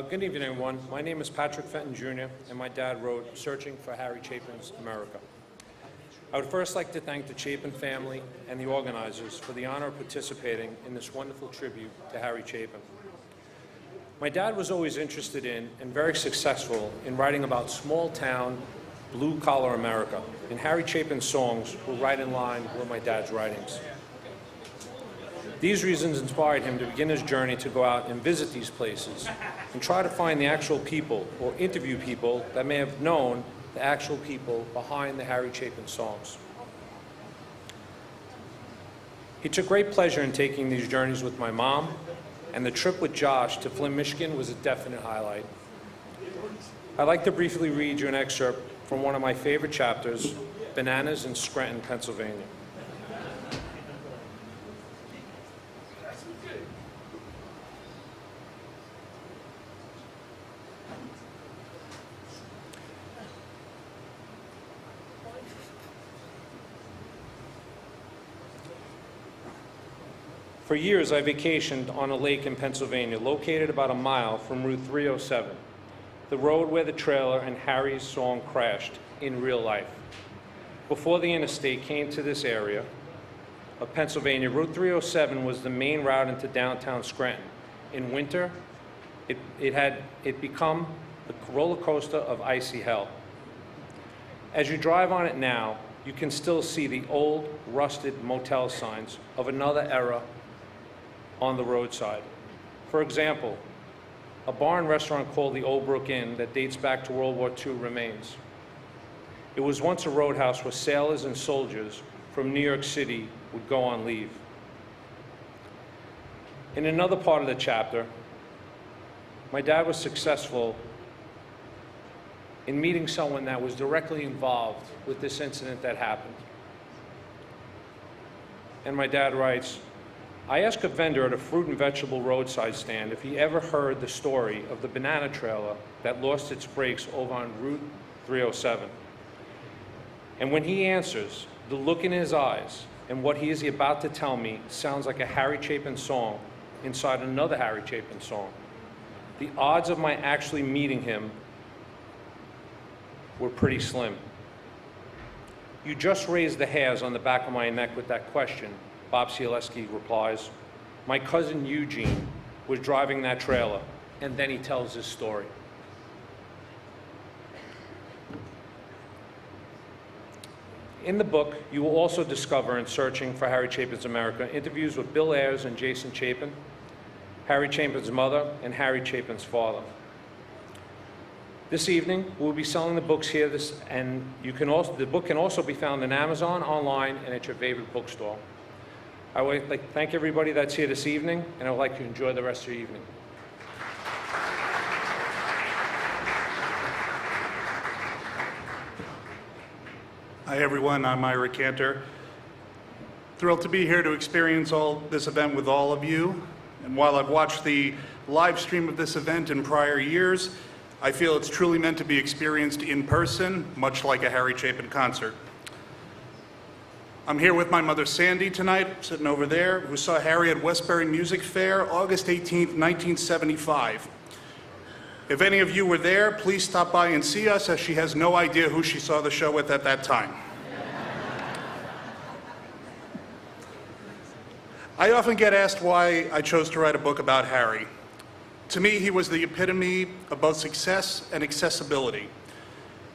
[SPEAKER 18] Good evening, everyone. My name is Patrick Fenton Jr., and my dad wrote Searching for Harry Chapin's America. I would first like to thank the Chapin family and the organizers for the honor of participating in this wonderful tribute to Harry Chapin. My dad was always interested in and very successful in writing about small-town, blue-collar America, and Harry Chapin's songs were right in line with my dad's writings. These reasons inspired him to begin his journey to go out and visit these places and try to find the actual people or interview people that may have known the actual people behind the Harry Chapin songs. He took great pleasure in taking these journeys with my mom, and the trip with Josh to Flint, Michigan was a definite highlight. I'd like to briefly read you an excerpt from one of my favorite chapters, Bananas in Scranton, Pennsylvania. For years, I vacationed on a lake in Pennsylvania, located about a mile from Route 307. the road where the trailer and Harry's song crashed in real life. Before the interstate came to this area of Pennsylvania, Route 307 was the main route into downtown Scranton. In winter, it had become the roller coaster of icy hell. As you drive on it now, you can still see the old, rusted motel signs of another era on the roadside. For example, a bar and restaurant called the Old Brook Inn that dates back to World War II remains. It was once a roadhouse where sailors and soldiers from New York City would go on leave. In another part of the chapter, my dad was successful in meeting someone that was directly involved with this incident that happened. And my dad writes, I asked a vendor at a fruit and vegetable roadside stand if he ever heard the story of the banana trailer that lost its brakes over on Route 307. And when he answers, the look in his eyes and what he is about to tell me sounds like a Harry Chapin song inside another Harry Chapin song. The odds of my actually meeting him were pretty slim. You just raised the hairs on the back of my neck with that question, Bob Cieleski replies. My cousin Eugene was driving that trailer, and then he tells his story. In the book, you will also discover in Searching for Harry Chapin's America interviews with Bill Ayers and Jason Chapin, Harry Chapin's mother, and Harry Chapin's father. This evening, we'll be selling the books here, and the book can also be found on Amazon, online, and at your favorite bookstore. I would like to thank everybody that's here this evening, and I would like to enjoy the rest of your evening.
[SPEAKER 19] Hi everyone, I'm Ira Cantor. Thrilled to be here to experience this event with all of you. And while I've watched the live stream of this event in prior years, I feel it's truly meant to be experienced in person, much like a Harry Chapin concert. I'm here with my mother Sandy tonight, sitting over there, who saw Harry at Westbury Music Fair, August 18th, 1975. If any of you were there, please stop by and see us, as she has no idea who she saw the show with at that time. I often get asked why I chose to write a book about Harry. To me, he was the epitome of both success and accessibility.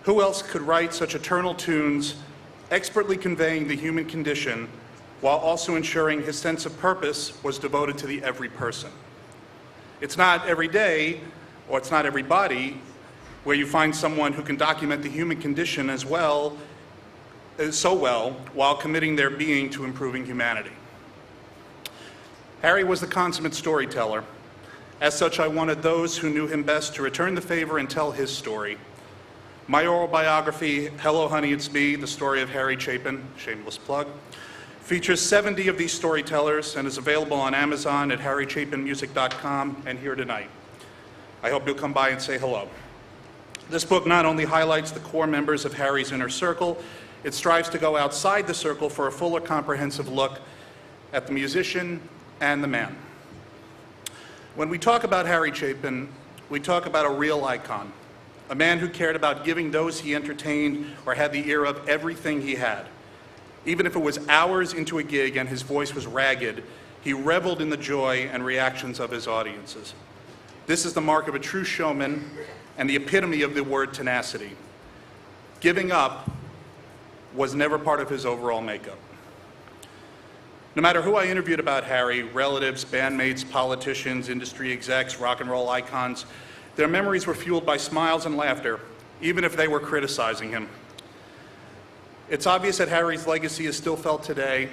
[SPEAKER 19] Who else could write such eternal tunes, expertly conveying the human condition, while also ensuring his sense of purpose was devoted to the every person? It's not every day, or it's not everybody, where you find someone who can document the human condition so well, while committing their being to improving humanity. Harry was the consummate storyteller. As such, I wanted those who knew him best to return the favor and tell his story. My oral biography, Hello Honey, It's Me, The Story of Harry Chapin, shameless plug, features 70 of these storytellers and is available on Amazon at harrychapinmusic.com and here tonight. I hope you'll come by and say hello. This book not only highlights the core members of Harry's inner circle, it strives to go outside the circle for a fuller, comprehensive look at the musician and the man. When we talk about Harry Chapin, we talk about a real icon, a man who cared about giving those he entertained or had the ear of everything he had. Even if it was hours into a gig and his voice was ragged, he reveled in the joy and reactions of his audiences. This is the mark of a true showman and the epitome of the word tenacity. Giving up was never part of his overall makeup. No matter who I interviewed about Harry, relatives, bandmates, politicians, industry execs, rock and roll icons, their memories were fueled by smiles and laughter, even if they were criticizing him. It's obvious that Harry's legacy is still felt today,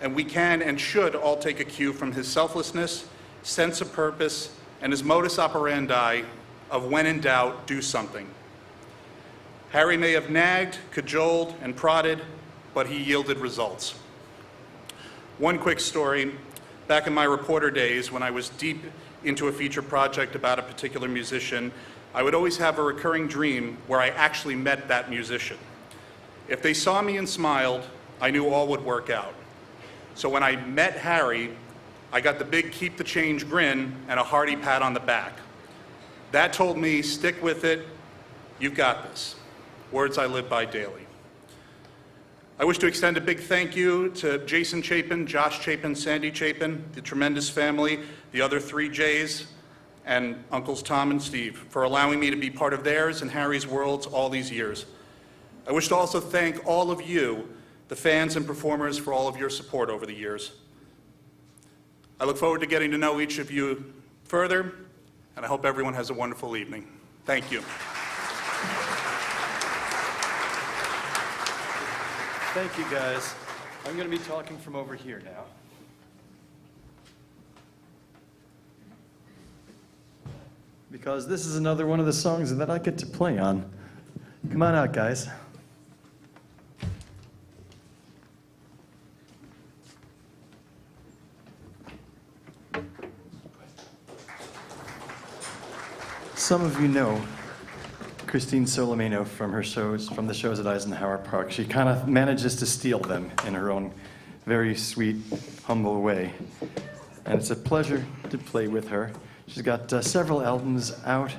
[SPEAKER 19] and we can and should all take a cue from his selflessness, sense of purpose, and his modus operandi of when in doubt, do something. Harry may have nagged, cajoled, and prodded, but he yielded results. One quick story. Back in my reporter days, when I was deep into a feature project about a particular musician, I would always have a recurring dream where I actually met that musician. If they saw me and smiled, I knew all would work out. So when I met Harry, I got the big keep the change grin and a hearty pat on the back. That told me, stick with it, you've got this. Words I live by daily. I wish to extend a big thank you to Jason Chapin, Josh Chapin, Sandy Chapin, the tremendous family, the other 3 J's, and Uncles Tom and Steve for allowing me to be part of theirs and Harry's worlds all these years. I wish to also thank all of you, the fans and performers, for all of your support over the years. I look forward to getting to know each of you further, and I hope everyone has a wonderful evening. Thank you.
[SPEAKER 2] Thank you, guys. I'm going to be talking from over here now.
[SPEAKER 12] Because this is another one of the songs that I get to play on. Come on out, guys. Some of you know Christine Solomino from her shows, from the shows at Eisenhower Park. She kind of manages to steal them in her own very sweet, humble way. And it's a pleasure to play with her. She's got several albums out.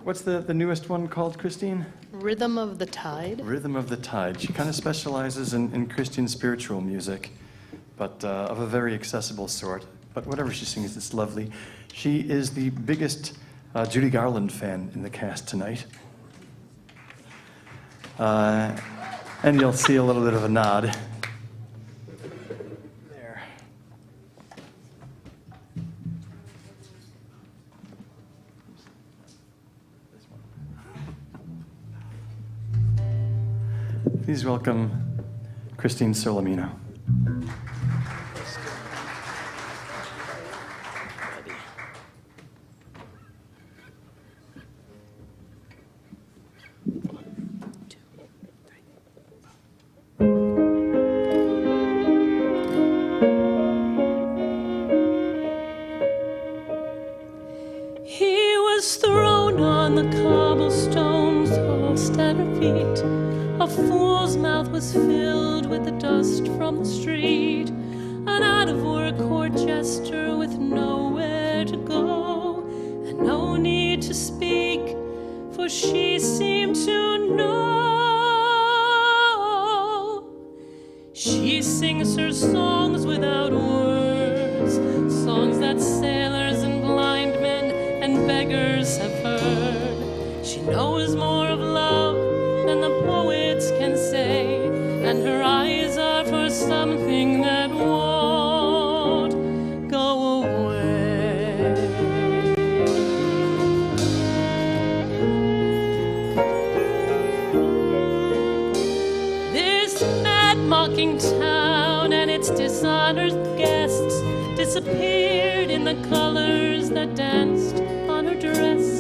[SPEAKER 12] What's the newest one called, Christine?
[SPEAKER 20] Rhythm of the Tide.
[SPEAKER 12] Rhythm of the Tide. She kind of specializes in Christian spiritual music, but of a very accessible sort. But whatever she sings, it's lovely. She is the biggest Judy Garland fan in the cast tonight. And you'll see a little bit of a nod. There. Please welcome Christine Solomino.
[SPEAKER 5] He was thrown on the cobblestones, tossed at her feet. A fool's mouth was filled with the dust from the street. An out-of-work court jester with nowhere to go, and no need to speak, for she seemed to know. She sings her songs without words, songs that sailors and blind men and beggars have heard. She knows more of love than the poets can say, and her eyes are for something that won't go away. This mad mocking town and its dishonored guests disappeared in the colors that danced on her dress.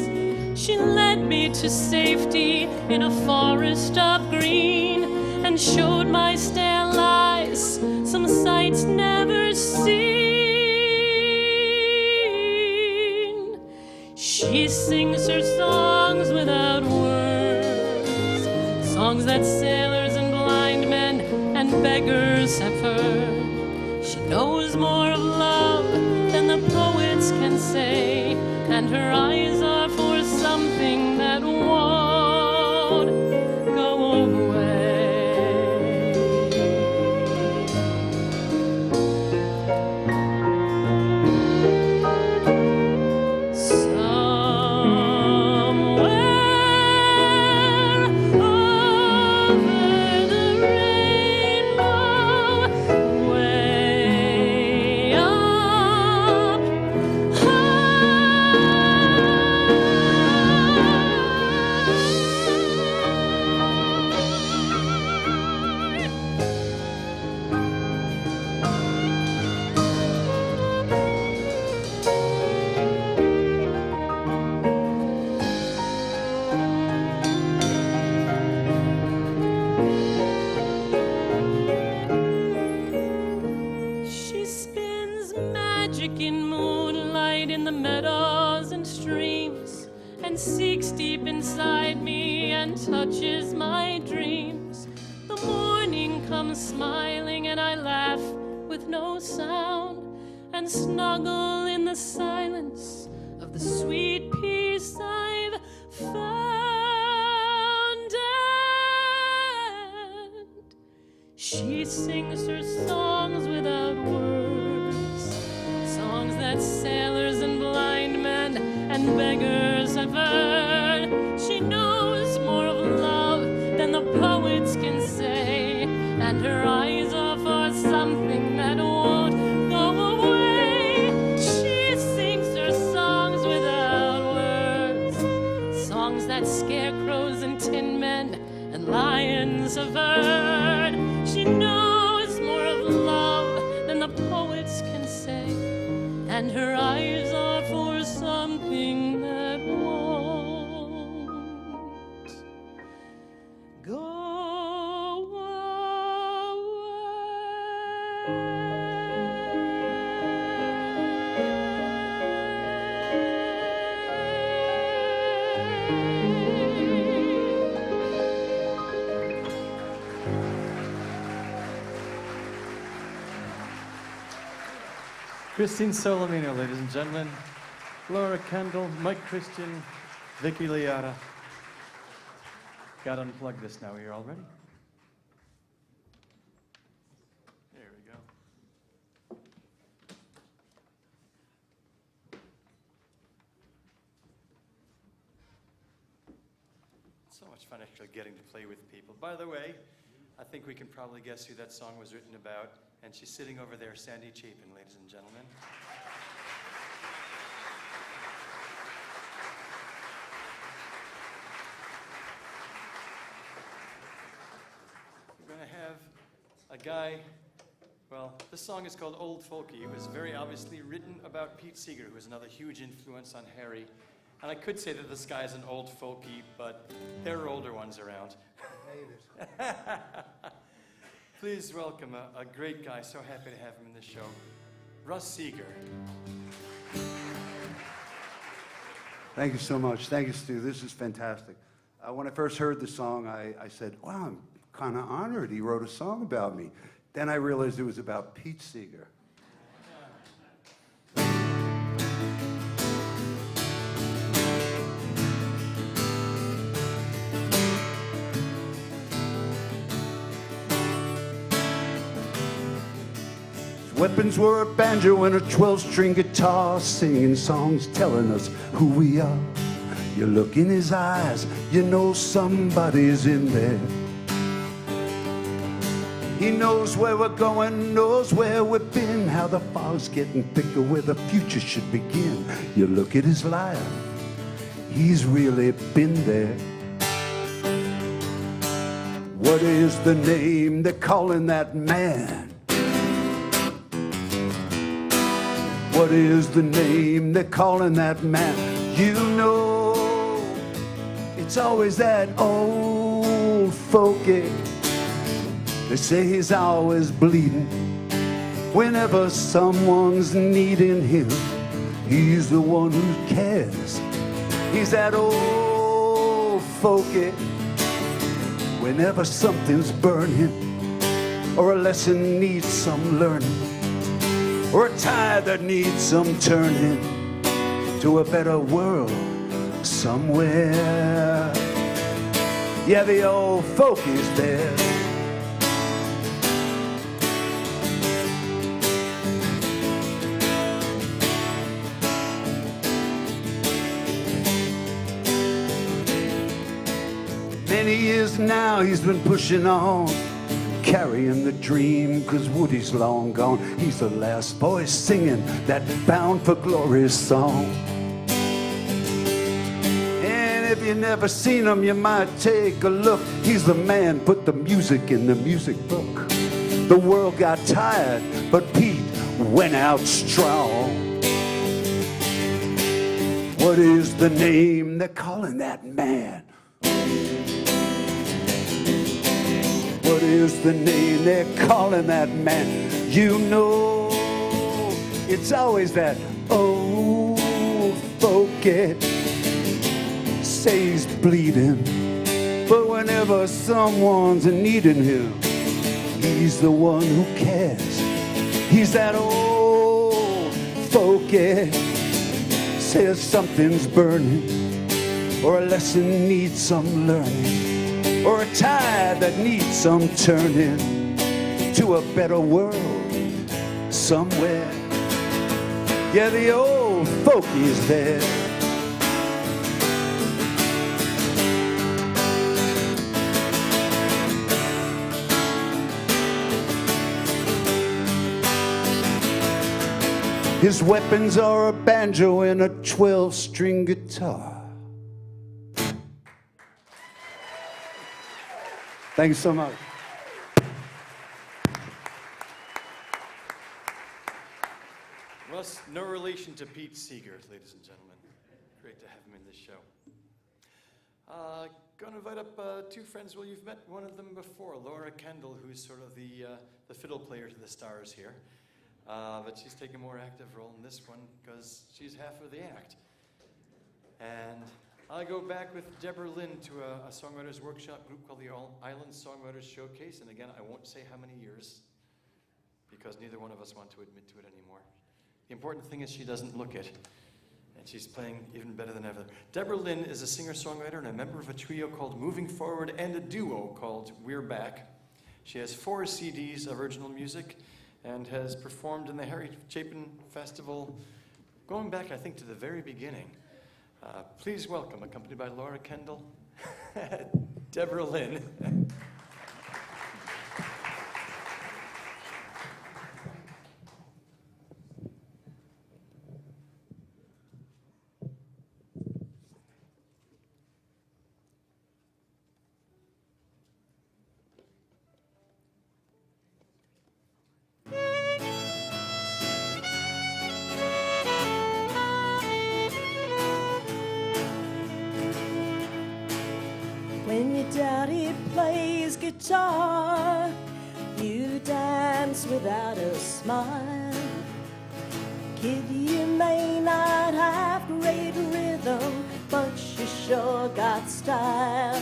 [SPEAKER 5] She led me to safety in a forest of green and showed my stale eyes some sights never seen. She sings her songs without words, songs that sailors and blind men and beggars have heard. She knows more of love than the poets can say, and her eyes are for something that won't go away. Somewhere over the rainbow, way up she spins magic in moonlight in the meadows and streams, and seeks deep inside me and touches my dreams. The morning comes smiling and I laugh with no sound and snuggle in the silence of the
[SPEAKER 11] sweet peace I've found. And she sings her songs without words, songs that sailors and blind men and beggars have heard. She knows more of love than the poets can say, and her eyes are for something that won't go away. She sings her songs without words, songs that scarecrows and tin men and lions have heard. She knows more of love than the poets can say, and her eyes are for something that won't go
[SPEAKER 12] Christine Solomino, ladies and gentlemen. Laura Kendall, Mike Christian, Vicky Liotta. Got to unplug this now. Are you all ready? There we go.
[SPEAKER 2] It's so much fun actually getting to play with people. By the way, I think we can probably guess who that song was written about. And she's sitting over there, Sandy Chapin, ladies and gentlemen. We're going to have a guy, well, this song is called Old Folky. It was very obviously written about Pete Seeger, who was another huge influence on Harry. And I could say that this guy's an old folky, but there are older ones around. Please welcome a great guy, so happy to have him in the show, Russ Seeger.
[SPEAKER 21] Thank you so much. Thank you, Stu. This is fantastic. When I first heard the song, I said, wow, I'm kind of honored he wrote a song about me. Then I realized it was about Pete Seeger. Weapons were a banjo and a 12-string guitar, singing songs telling us who we are. You look in his eyes, you know somebody's in there. He knows where we're going, knows where we've been, how the fog's getting thicker, where the future should begin. You look at his life, he's really been there. What is the name they're calling that man? What is the name they're calling that man? You know, it's always that old folky. They say he's always bleeding. Whenever someone's needing him, he's the one who cares. He's that old folky. Whenever something's burning, or a lesson needs some learning, or a tide that needs some turning to a better world somewhere. Yeah, the old folky's there. Many years now he's been pushing on, carrying the dream, 'cause Woody's long gone. He's the last voice singing that bound for glory song. And if you never seen him, you might take a look. He's the man, put the music in the music book. The world got tired, but Pete went out strong. What is the name they're calling that man? What is the name they're calling that man? You know, it's always that old folky. Say he's bleeding, but whenever someone's needing him, he's the one who cares. He's that old folky. says something's burning, or a lesson needs some learning, or a tide that needs some turning to a better world somewhere. Yeah, the old folky's there. His weapons are a banjo and a 12-string guitar. Thanks so much.
[SPEAKER 2] Well, no relation to Pete Seeger, ladies and gentlemen. Great to have him in this show. Going to invite up two friends. Well, you've met one of them before, Laura Kendall, who's sort of the fiddle player to the stars here. But she's taking a more active role in this one because she's half of the act. And I go back with Deborah Lynn to a songwriters workshop group called the Island Songwriters Showcase. And again, I won't say how many years because neither one of us want to admit to it anymore. The important thing is she doesn't look it. And she's playing even better than ever. Deborah Lynn is a singer-songwriter and a member of a trio called Moving Forward and a duo called We're Back. She has 4 CDs of original music and has performed in the Harry Chapin Festival going back, I think, to the very beginning. Please welcome, accompanied by Laura Kendall, Deborah Lynn.
[SPEAKER 11] When your daddy plays guitar, you dance without a smile. Kid, you may not have great rhythm, but you sure got style.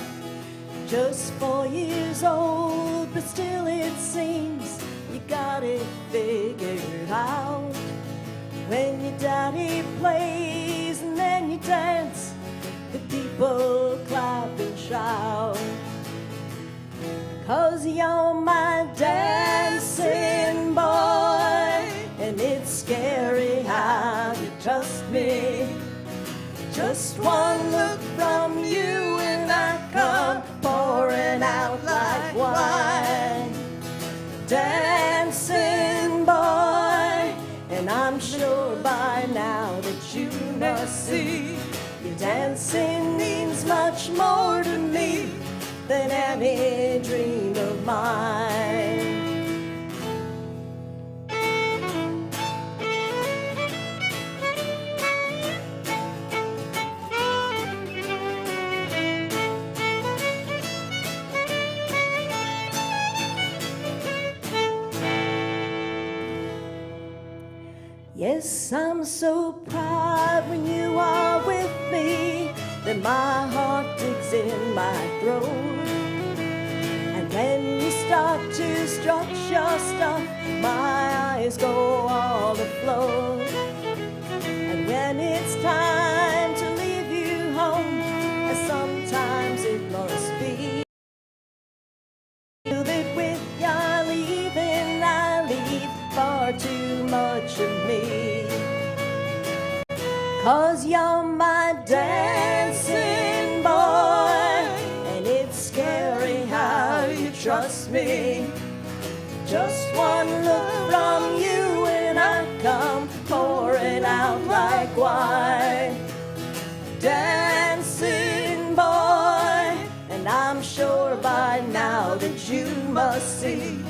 [SPEAKER 11] Just 4 years old, but still it seems you got it figured out. When your daddy plays and then you dance, the people clap and shout. 'Cause you're my dancing boy, and it's scary how you trust me. Just one look from you and I come pouring out like wine. Dancing boy, and I'm sure by now that you must see your dancing means much more to me than any dream of mine. Yes, I'm so proud when you are with me that my heart digs in my throat. And when you start to strut your stuff, my eyes go all afloat. And when it's time to leave you home, as sometimes it must be, that with your leaving I leave far too much of me. 'Cause you're my dancing boy, and it's scary how you trust me. Just one look from you and I come pouring out like wine. Dancing boy, and I'm sure by now that you must see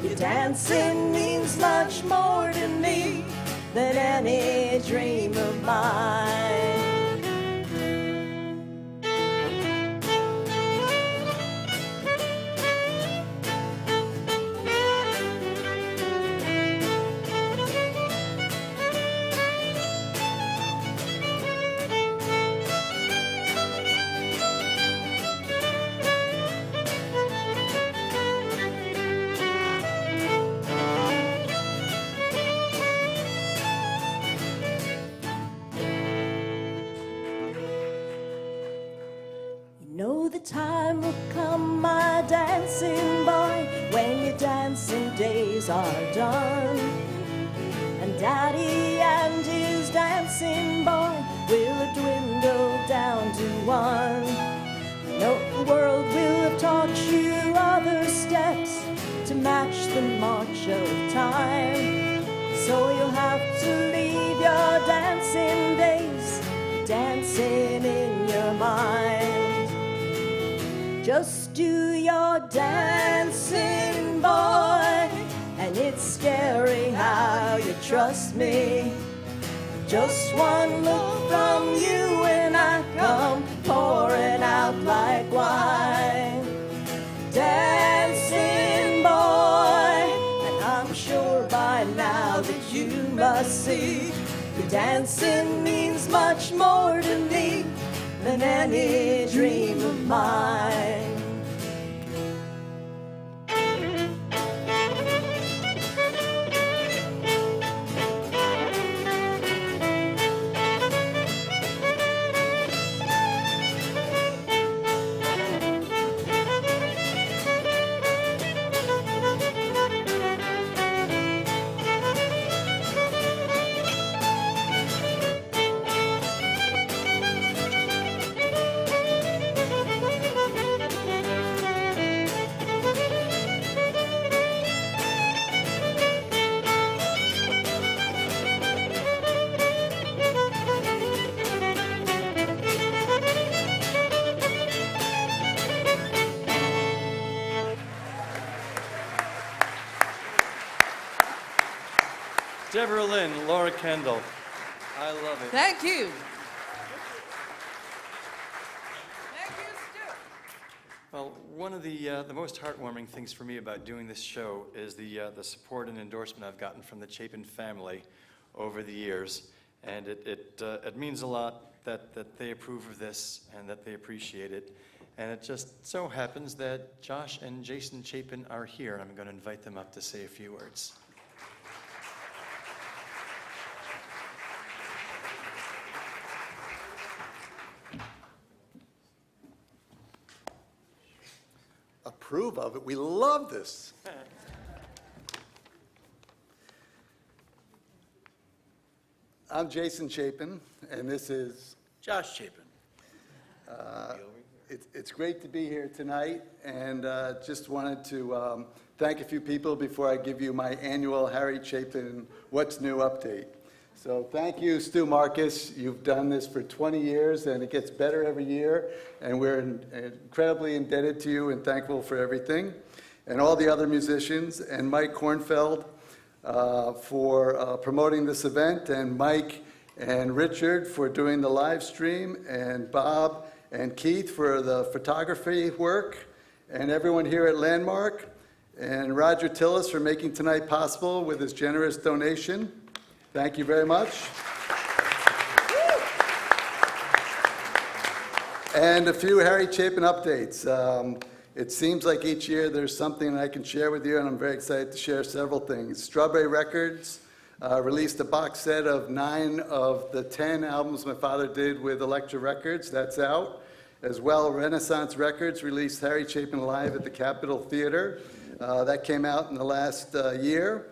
[SPEAKER 11] your dancing means much more to me than any dream of mine. know the time will come, my dancing boy, when your dancing days are done. And Daddy and his dancing boy will dwindle down to one. No, the world will have taught you other steps to match the march of time. So you'll have to leave your dancing days dancing in your mind. Just do your dancing, boy, and it's scary how you trust me. Just one look from you and I come pouring out like wine. Dancing boy, and I'm sure by now that you must see the dancing means much more to me than any dream of mine.
[SPEAKER 2] Deborah Lynn, Laura Kendall. I love it.
[SPEAKER 6] Thank you.
[SPEAKER 2] Well, one of the most heartwarming things for me about doing this show is the support and endorsement I've gotten from the Chapin family over the years, and it means a lot that they approve of this and that they appreciate it. And it just so happens that Josh and Jason Chapin are here, and I'm going to invite them up to say a few words.
[SPEAKER 3] Approve of it. We love this. I'm Jason Chapin, and this is
[SPEAKER 22] Josh Chapin.
[SPEAKER 3] It's great to be here tonight, and just wanted to thank a few people before I give you my annual Harry Chapin What's New update. So thank you, Stu Markus. You've done this for 20 years, and it gets better every year, and we're incredibly indebted to you and thankful for everything. And all the other musicians, and Mike Kornfeld for promoting this event, and Mike and Richard for doing the live stream, and Bob and Keith for the photography work, and everyone here at Landmark, and Roger Tillis for making tonight possible with his generous donation. Thank you very much. And a few Harry Chapin updates. It seems like each year there's something I can share with you, and I'm very excited to share several things. Strawberry Records released a box set of 9 of the 10 albums my father did with Elektra Records. That's out. As well, Renaissance Records released Harry Chapin Live at the Capitol Theater. That came out in the last year.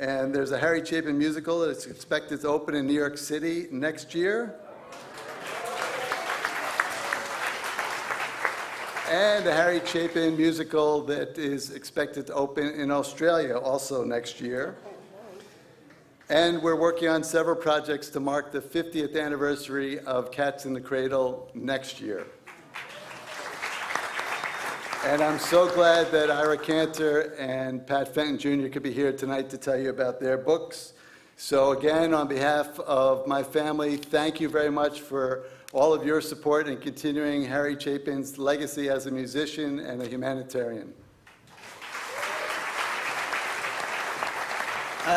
[SPEAKER 3] And there's a Harry Chapin musical that's expected to open in New York City next year. And a Harry Chapin musical that is expected to open in Australia also next year. And we're working on several projects to mark the 50th anniversary of Cats in the Cradle next year. And I'm so glad that Ira Cantor and Pat Fenton Jr. could be here tonight to tell you about their books. So again, on behalf of my family, thank you very much for all of your support in continuing Harry Chapin's legacy as a musician and a humanitarian.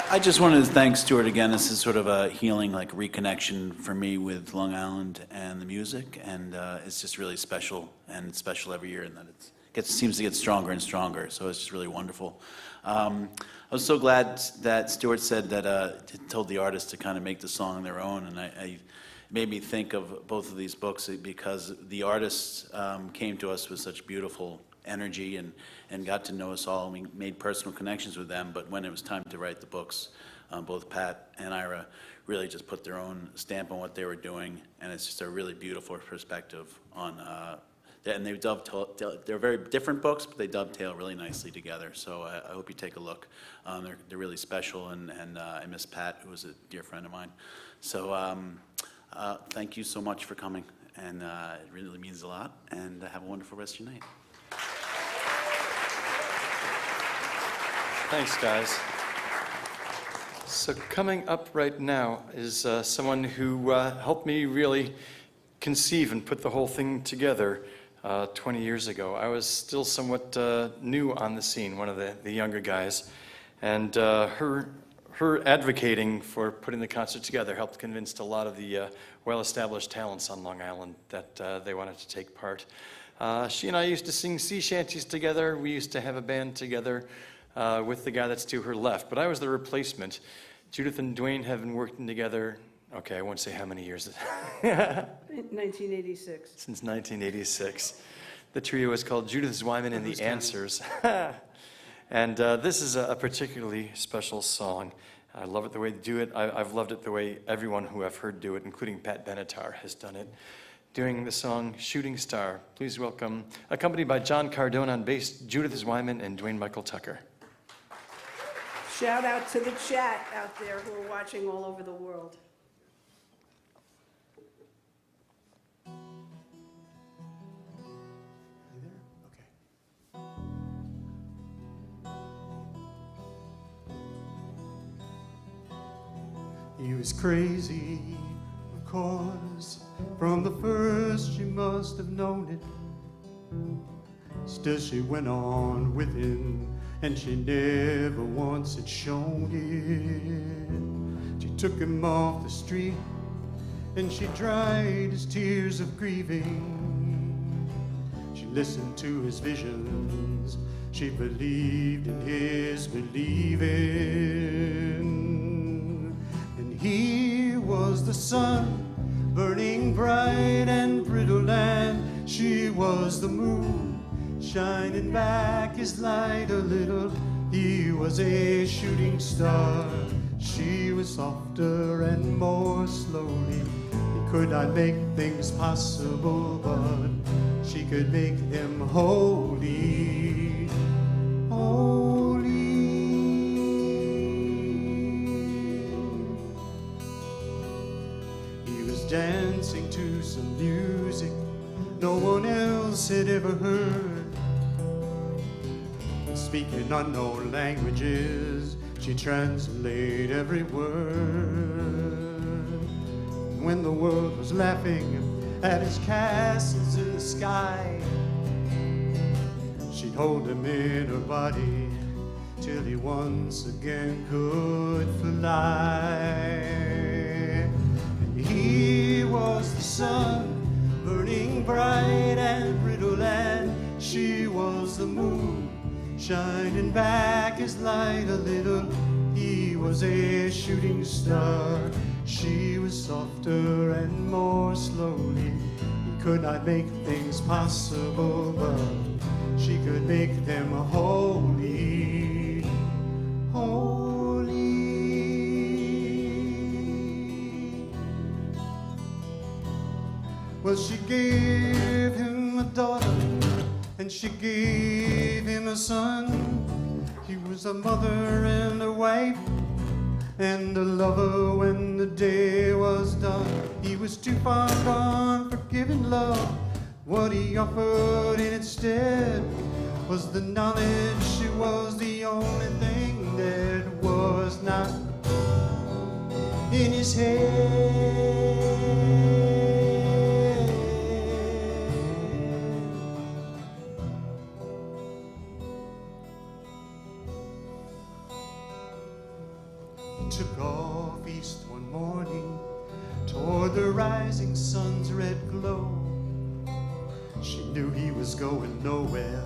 [SPEAKER 22] I just wanted to thank Stuart again. This is sort of a healing, reconnection for me with Long Island and the music, and it's just really special, and it's special every year in that it seems to get stronger and stronger, so it's just really wonderful. I was so glad that Stuart said that, told the artists to kind of make the song their own, and made me think of both of these books because the artists came to us with such beautiful energy and got to know us all, and we made personal connections with them. But when it was time to write the books, both Pat and Ira really just put their own stamp on what they were doing, and it's just a really beautiful perspective on and they dovetail. They're very different books, but they dovetail really nicely together. So I hope you take a look. They're really special, and I miss Pat, who was a dear friend of mine. So thank you so much for coming, and it really means a lot. And have a wonderful rest of your night.
[SPEAKER 2] Thanks, guys. So coming up right now is someone who helped me really conceive and put the whole thing together 20 years ago. I was still somewhat new on the scene, one of the younger guys, and her advocating for putting the concert together helped convince a lot of the well-established talents on Long Island that they wanted to take part. She and I used to sing sea shanties together. We used to have a band together with the guy that's to her left, but I was the replacement. Judith and Dwayne have been working together, okay, I won't say how many years.
[SPEAKER 7] 1986.
[SPEAKER 2] Since 1986. The trio is called Judith Zweiman and the Answers. And this is a particularly special song. I love it the way they do it. I've loved it the way everyone who I've heard do it, including Pat Benatar, has done it. Doing the song Shooting Star. Please welcome, accompanied by John Cardone on bass, Judith Zweiman and Dwayne Michael Tucker.
[SPEAKER 7] Shout out to the chat out there who are watching all over the world.
[SPEAKER 10] He was crazy, of course, from the first she must have known it. Still she went on with him, and she never once had shown it. She took him off the street, and she dried his tears of grieving. She listened to his visions, she believed in his believing. He was the sun, burning bright and brittle, and she was the moon, shining back his light a little. He was a shooting star, she was softer and more slowly. He could not make things possible, but she could make them holy, holy. Dancing to some music no one else had ever heard. Speaking unknown languages, she translated every word. When the world was laughing at his castles in the sky, she'd hold him in her body till he once again could fly. He was the sun, burning bright and brittle, and she was the moon, shining back his light a little. He was a shooting star, she was softer and more slowly. He could not make things possible, but she could make them holy, holy. Well, she gave him a daughter, and she gave him a son. He was a mother and a wife, and a lover when the day was done. He was too far gone for giving love. What he offered in instead was the knowledge she was the only thing that was not in his head. Took off east one morning toward the rising sun's red glow. She knew he was going nowhere,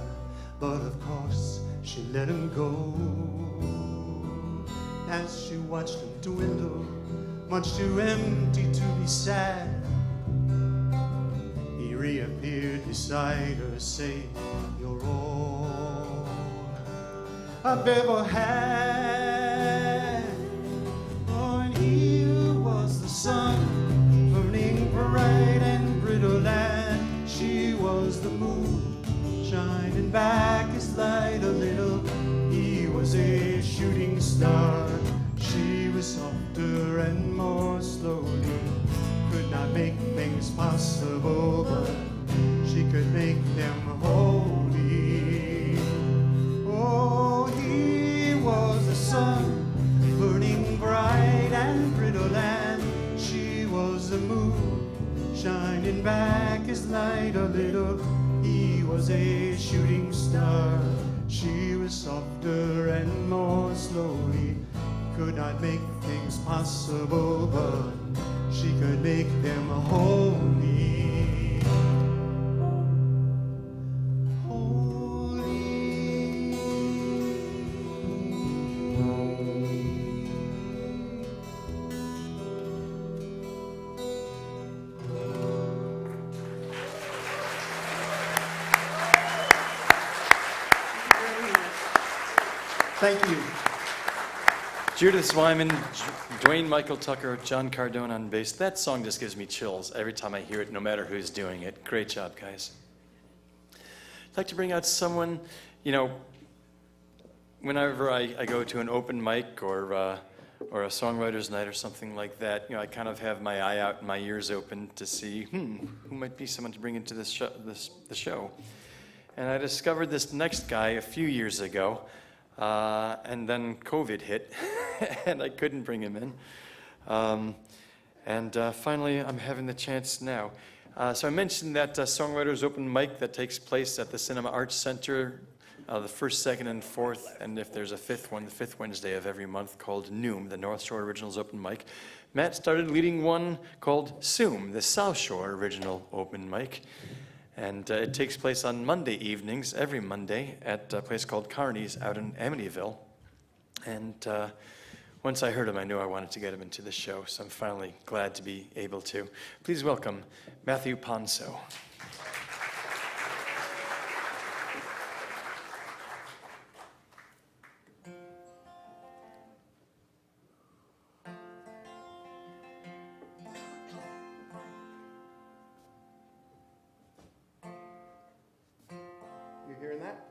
[SPEAKER 10] but of course she let him go. As she watched him dwindle much too empty to be sad. He reappeared beside her, saying, "You're all I've ever had." Oh, and he who was the sun, burning bright and brittle, and she was the moon, shining back his light a little. He was a shooting star, she was softer and more slowly. Could not make things possible, but she could make them holy. Oh, he was the sun, burning bright and brittle, and she was the moon, shining back his light a little. He was a shooting star, she was softer and more slowly. Could not make things possible, but she could make them holy.
[SPEAKER 2] Thank you. Judith Wyman, Dwayne Michael Tucker, John Cardone on bass. That song just gives me chills every time I hear it, no matter who's doing it. Great job, guys. I'd like to bring out someone, you know, whenever I go to an open mic or a songwriter's night or something like that, you know, I kind of have my eye out and my ears open to see, who might be someone to bring into the show. And I discovered this next guy a few years ago. And then COVID hit, and I couldn't bring him in. Finally, I'm having the chance now. So I mentioned that Songwriters Open Mic that takes place at the Cinema Arts Center the first, second, and fourth, and if there's a fifth one, the fifth Wednesday of every month, called NOOM, the North Shore Originals Open Mic. Matt started leading one called SOOM, the South Shore Original Open Mic. And it takes place on Monday evenings, every Monday, at a place called Carney's out in Amityville. And once I heard him, I knew I wanted to get him into the show, so I'm finally glad to be able to. Please welcome Matthew Ponso.
[SPEAKER 10] Hearing that?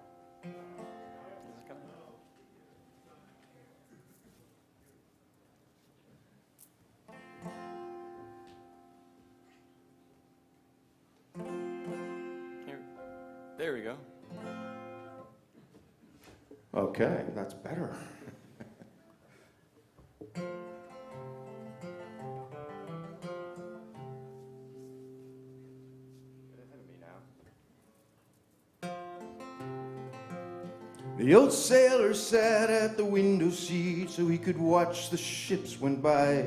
[SPEAKER 2] There we go.
[SPEAKER 10] Okay, that's better.
[SPEAKER 1] The old sailor sat at the window seat so he could watch the ships went by.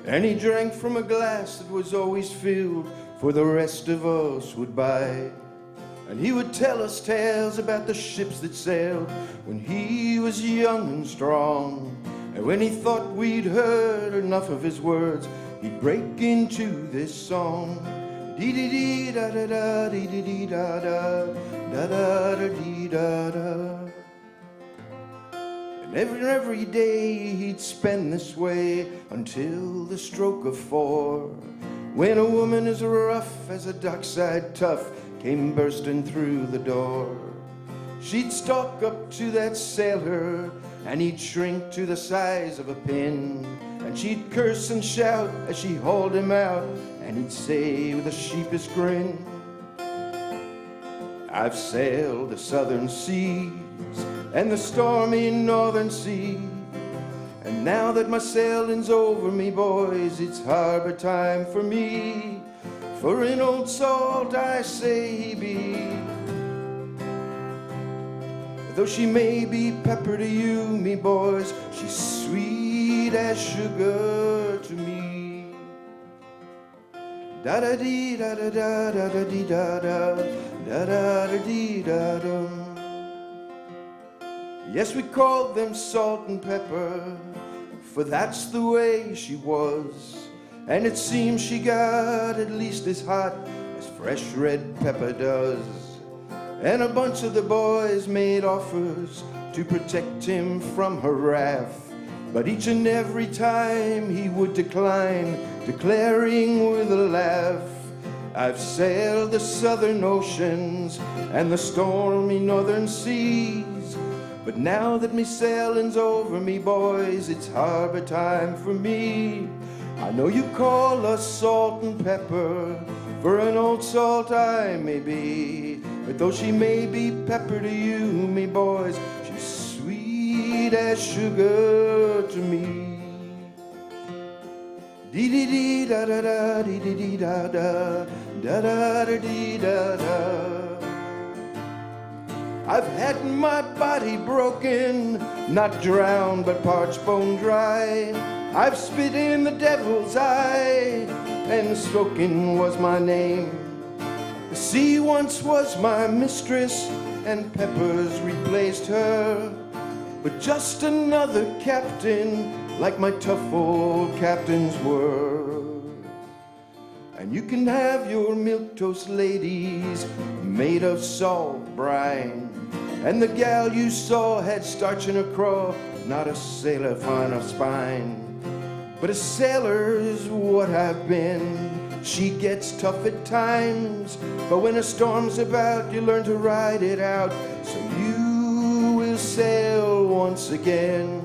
[SPEAKER 1] And he drank from a glass that was always filled for the rest of us would buy. And he would tell us tales about the ships that sailed when he was young and strong. And when he thought we'd heard enough of his words, he'd break into this song. Dee-dee-dee-da-da-da, dee-dee-dee-da-da, da-da-da-dee-da-da. And every day he'd spend this way until the stroke of 4, when a woman as rough as a dockside tough came bursting through the door. She'd stalk up to that sailor and he'd shrink to the size of a pin, and she'd curse and shout as she hauled him out, and he'd say with a sheepish grin, I've sailed the southern seas and the stormy northern sea, and now that my sailing's over me, boys, it's harbor time for me, for in old salt I say he be. Though she may be pepper to you, me boys, she's sweet as sugar to me. Da-da-dee, da-da-da, da-da-dee, da-da, da-da-da-dee, da-da. Yes, we called them salt and pepper, for that's the way she was. And it seems she got at least as hot as fresh red pepper does. And a bunch of the boys made offers to protect him from her wrath, but each and every time he would decline, declaring with a laugh, I've sailed the southern oceans and the stormy northern seas, but now that me sailing's over, me boys, it's harbor time for me. I know you call us salt and pepper, for an old salt I may be, but though she may be pepper to you, me boys, she's sweet as sugar to me. Dee dee dee da da da, dee dee dee da da, da da da dee da da. I've had my body broken, not drowned but parched bone dry. I've spit in the devil's eye, and smoking was my name. The sea once was my mistress, and peppers replaced her, but just another captain like my tough old captains were. And you can have your milquetoast ladies made of salt brine, and the gal you saw had starch in her craw, not a sailor fine of spine. But a sailor's what I've been. She gets tough at times, but when a storm's about, you learn to ride it out, so you will sail once again.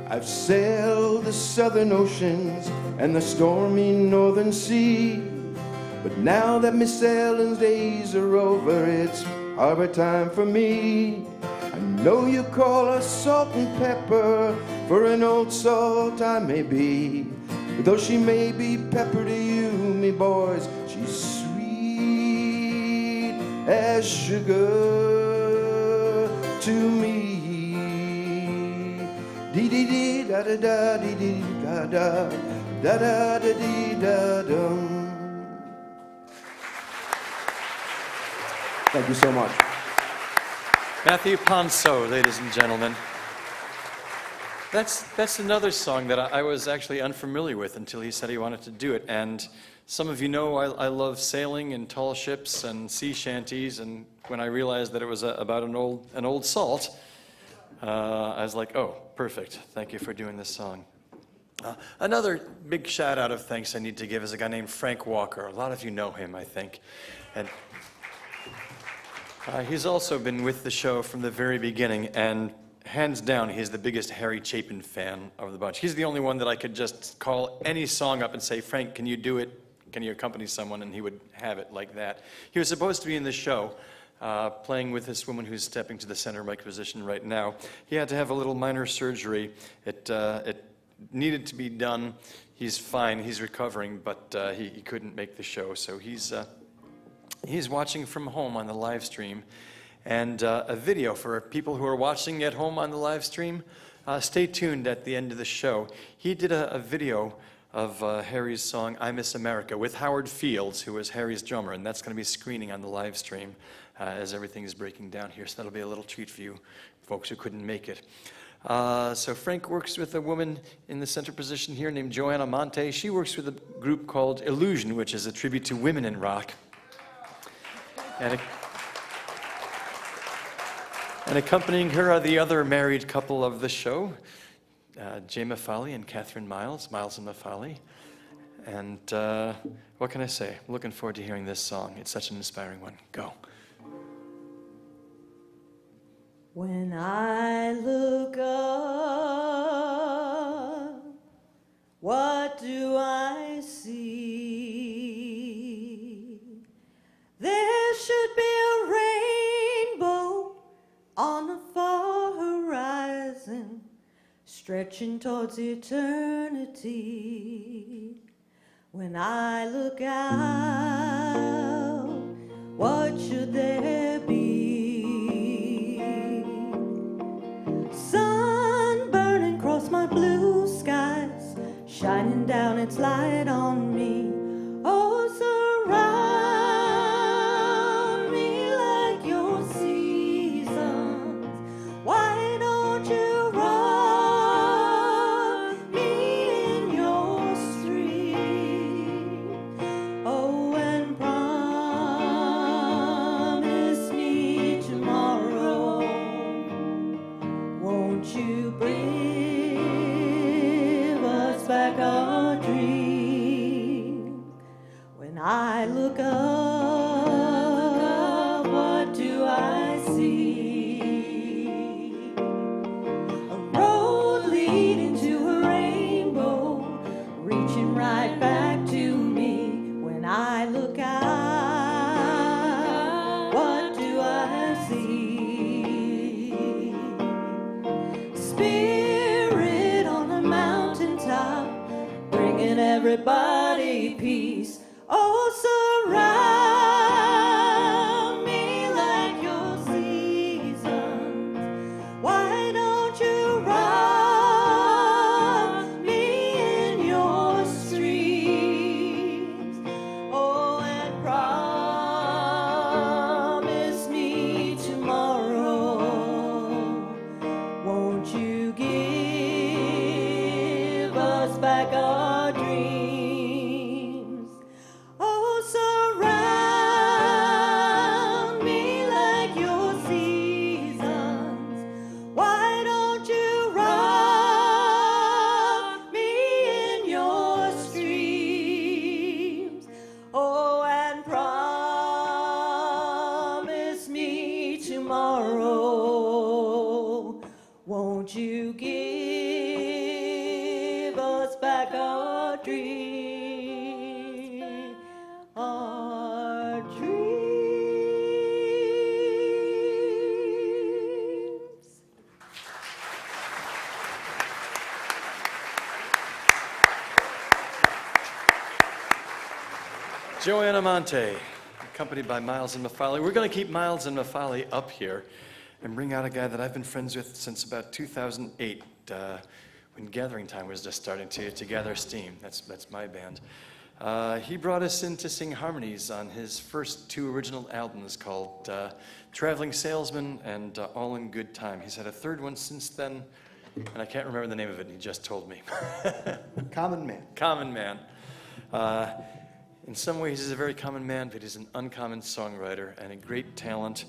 [SPEAKER 1] I've sailed the southern oceans and the stormy northern sea, but now that me sailing's days are over, it's harbor time for me. I know you call us salt and pepper, for an old salt I may be, but though she may be pepper to you, me boys, she's sweet as sugar to me. Dee dee dee da da da, dee dee da da, da da da dee da dum. Thank you so much.
[SPEAKER 12] Matthew Ponceau, ladies and gentlemen. That's another song that I was actually unfamiliar with until he said he wanted to do it. And some of you know I love sailing and tall ships and sea shanties. And when I realized that it was about an old salt, I was like, oh, perfect. Thank you for doing this song. Another big shout out of thanks I need to give is a guy named Frank Walker. A lot of you know him, I think. And he's also been with the show from the very beginning, and hands down, he's the biggest Harry Chapin fan of the bunch. He's the only one that I could just call any song up and say, Frank, can you do it? Can you accompany someone? And he would have it like that. He was supposed to be in the show, playing with this woman who's stepping to the center mic position right now. He had to have a little minor surgery. It needed to be done. He's fine, he's recovering, but he couldn't make the show, so he's watching from home on the live stream. And a video for people who are watching at home on the live stream, stay tuned at the end of the show. He did a video of Harry's song, I Miss America, with Howard Fields, who was Harry's drummer, and that's going to be screening on the live stream as everything is breaking down here. So that'll be a little treat for you folks who couldn't make it. So Frank works with a woman in the center position here named Joanna Monte. She works with a group called Illusion, which is a tribute to women in rock. And accompanying her are the other married couple of the show, Jay Mafali and Catherine Miles, Miles and Mafali. And what can I say? I'm looking forward to hearing this song. It's such an inspiring one. Go.
[SPEAKER 11] When I look up, what do I see? There should be a rainbow on the far horizon, stretching towards eternity. When I look out, what should there be? Sun burning across my blue skies, shining down its light on me. Oh, surround me like your seasons. Why don't you run everybody peace. Oh, surround me like your seasons. Why don't you rock me in your streams? Oh, and promise me tomorrow. Won't you give us back our dreams? Oh, surround me like your seasons. Why don't you rock me in your streams? Oh, and promise me tomorrow. Won't you give us back our dreams? Our dreams.
[SPEAKER 12] Joanna Monte, accompanied by Miles and Mafali. We're going to keep Miles and Mafali up here and bring out a guy that I've been friends with since about 2008, when Gathering Time was just starting to gather steam. That's my band. He brought us in to sing harmonies on his first two original albums called Traveling Salesman and All in Good Time. He's had a third one since then, and I can't remember the name of it, and he just told me.
[SPEAKER 1] Common Man.
[SPEAKER 12] Common Man. In some ways, he's a very common man, but he's an uncommon songwriter and a great talent.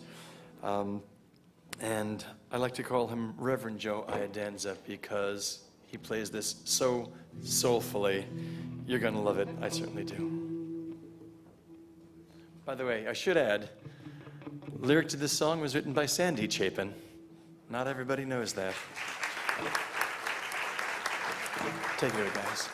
[SPEAKER 12] And I like to call him Reverend Joe Iadanza because he plays this so soulfully. You're gonna love it, I certainly do. By the way, I should add, lyric to this song was written by Sandy Chapin. Not everybody knows that. Take it away, guys.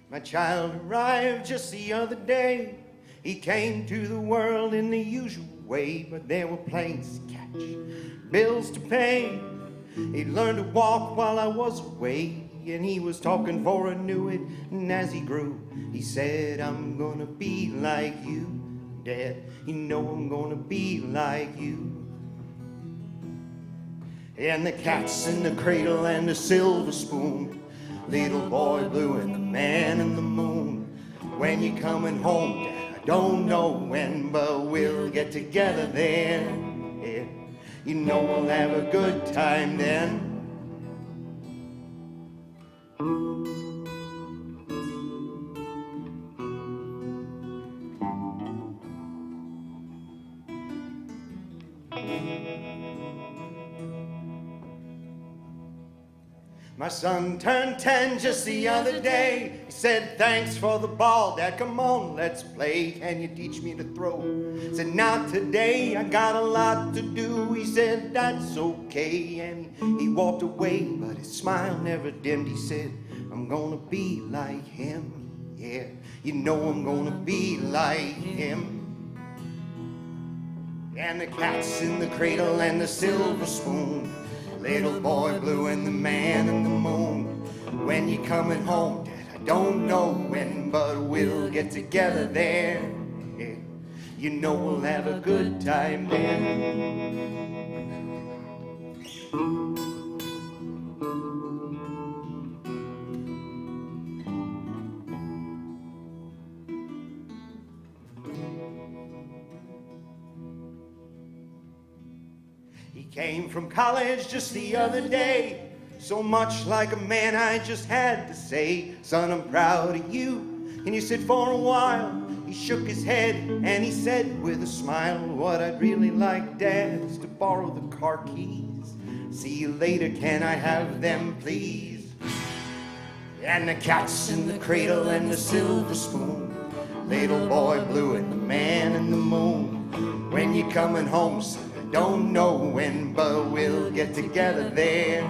[SPEAKER 1] My child arrived just the other day. He came to the world in the usual way, but there were planes to catch, bills to pay. He learned to walk while I was away, and he was talking for I knew it. And as he grew, he said, I'm gonna be like you, Dad. You know I'm gonna be like you. And the cat's in the cradle and the silver spoon, little boy blue and the man in the moon. When you're coming home, Dad, I don't know when, but we'll get together then. Yeah. You know we'll have a good time then. My son turned 10 just the other day. He said, thanks for the ball, Dad, come on, let's play. Can you teach me to throw? I said, not today, I got a lot to do. He said, that's okay, and he walked away, but his smile never dimmed. He said, I'm gonna be like him, yeah. You know I'm gonna be like him. And the cat's in the cradle and the silver spoon, little boy blue and the man in the moon. When you're coming home, Dad, I don't know when, but we'll get together there. Yeah. You know we'll have a good time then. He came from college just the other day, so much like a man I just had to say, son, I'm proud of you. And you said for a while, he shook his head and he said with a smile, what I'd really like, Dad, is to borrow the car keys. See you later, can I have them, please? And the cat's in the cradle and the silver spoon, little boy blue and the man in the moon. When you're coming home, son, don't know when, but we'll get together there.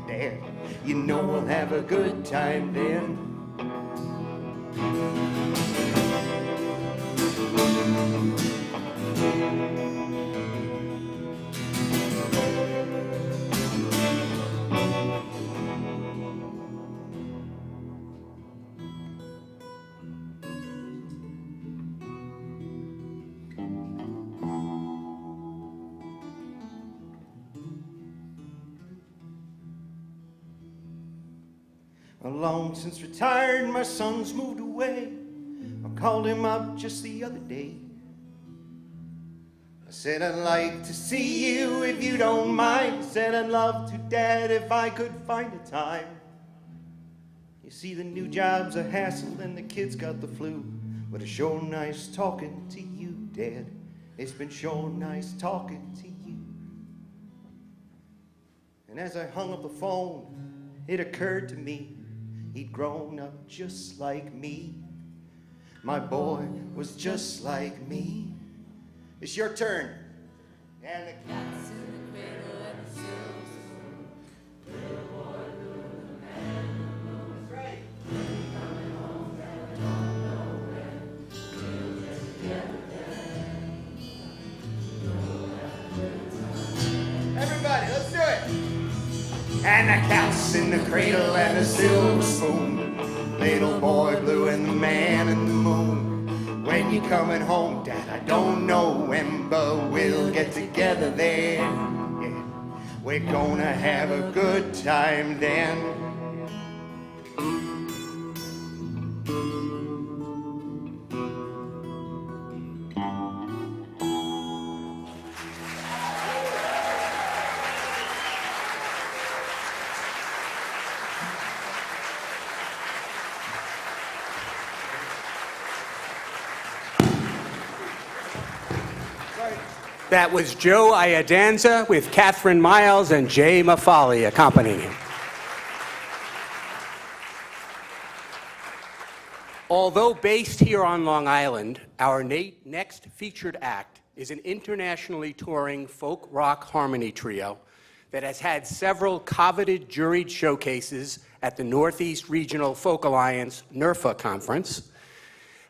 [SPEAKER 1] Dad, you know we'll have a good time then. Long since retired, my son's moved away. I called him up just the other day. I said, I'd like to see you if you don't mind. Said, I'd love to, Dad, if I could find a time. You see, the new job's a hassle and the kids got the flu. But it's sure nice talking to you, Dad. It's been sure nice talking to you. And as I hung up the phone, it occurred to me he'd grown up just like me. My boy was just like me. It's your turn. And the cat's in the cradle and the silver spoon. Little boy blue and the man in the moon. That's right. Coming home and I don't know when. We'll get together then. Everybody, let's do it. And the cat's in the cradle and the silver spoon. Little boy blue and the man in the moon. When you coming home, Dad, I don't know when, but we'll get together there. Yeah. We're gonna have a good time then.
[SPEAKER 4] That was Joe Iadanza with Catherine Miles and Jay Mafali accompanying him. Although based here on Long Island, our next featured act is an internationally touring folk rock harmony trio that has had several coveted juried showcases at the Northeast Regional Folk Alliance NERFA conference,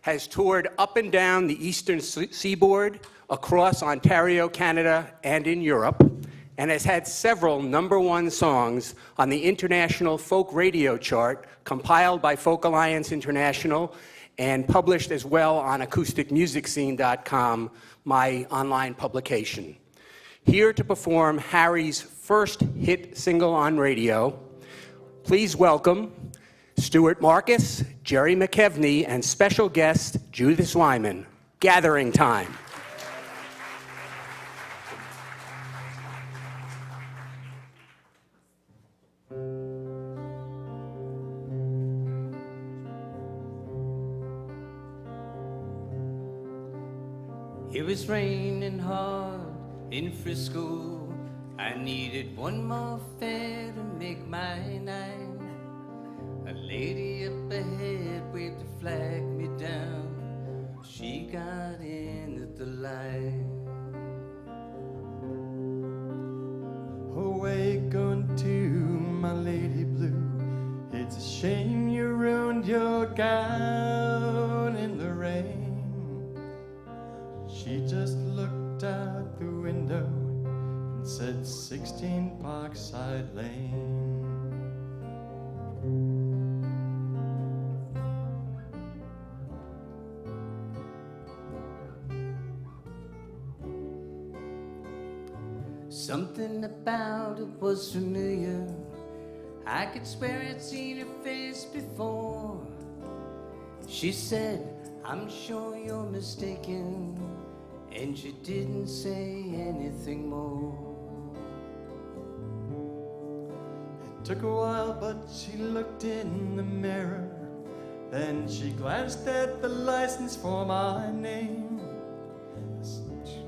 [SPEAKER 4] has toured up and down the eastern seaboard, across Ontario, Canada, and in Europe, and has had several #1 songs on the International Folk Radio Chart, compiled by Folk Alliance International and published as well on acousticmusicscene.com, my online publication. Here to perform Harry's first hit single on radio, please welcome Stuart Markus, Jerry McKevney, and special guest Judith Wyman. Gathering Time.
[SPEAKER 8] It was raining hard in Frisco. I needed one more fare to make my night. A lady up ahead waved to flag me down. She got in at the light.
[SPEAKER 1] Awake unto my lady blue. It's a shame you ruined your gown in the rain. She just looked out the window and said 16 Parkside Lane.
[SPEAKER 8] Something about it was familiar. I could swear I'd seen her face before. She said, I'm sure you're mistaken. And she didn't say anything more.
[SPEAKER 1] It took a while, but she looked in the mirror. Then she glanced at the license for my name. She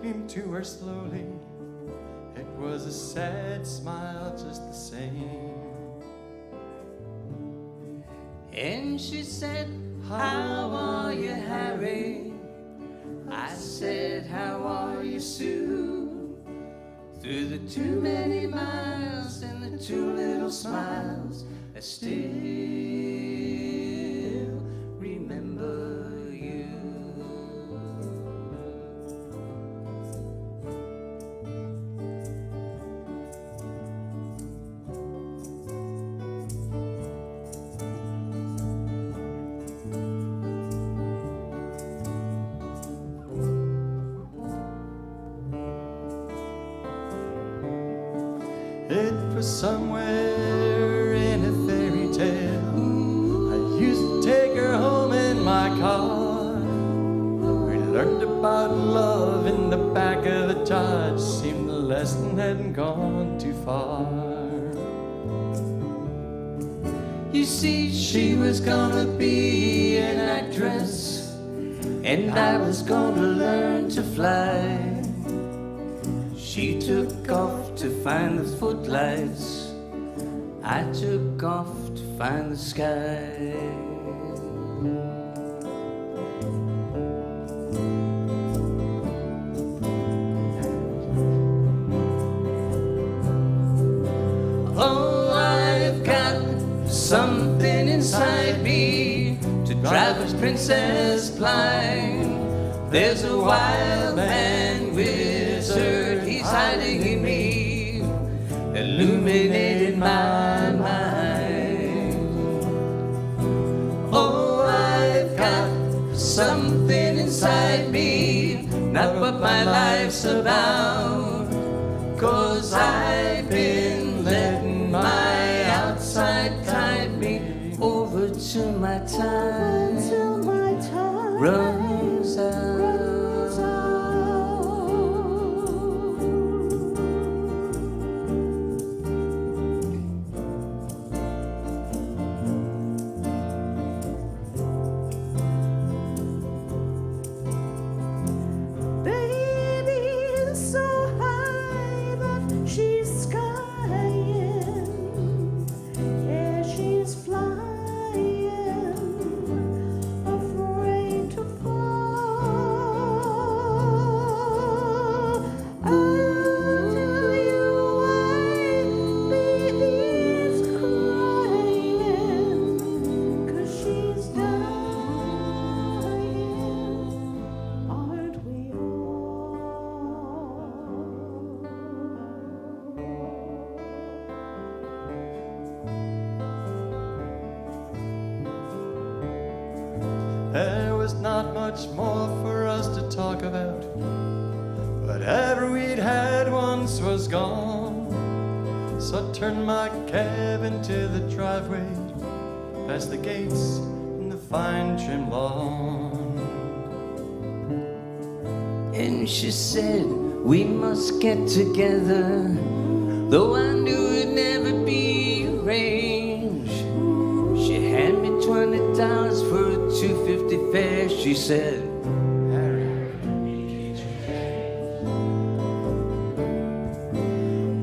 [SPEAKER 1] came to her slowly. It was a sad smile just the same.
[SPEAKER 8] And she said, how are you, Harry? I said, how are you, Sue? through the too many miles and the too little smiles, I still remember you.
[SPEAKER 21] It was somewhere in a fairy tale. I used to take her home in my car. We learned about love in the back of the Dodge. Seemed the lesson hadn't gone too far.
[SPEAKER 8] You see, she was gonna be an actress, and I was gonna learn to fly. She took off to find the footlights, I took off to find the sky. Oh, I've got something inside me to drive a princess blind. There's a wild man wizard, he's hiding in me, illuminated my mind. Oh, I've got something inside me, not what my life's about, 'cause I've been letting my outside tide me over till my time runs out.
[SPEAKER 21] There was not much more for us to talk about. Whatever we'd had once was gone. So I turned my cab into the driveway, past the gates and the fine trim lawn.
[SPEAKER 8] And she said, we must get together, though I knew it'd never be arranged. She handed me $20 for a $2.50 fare. She said,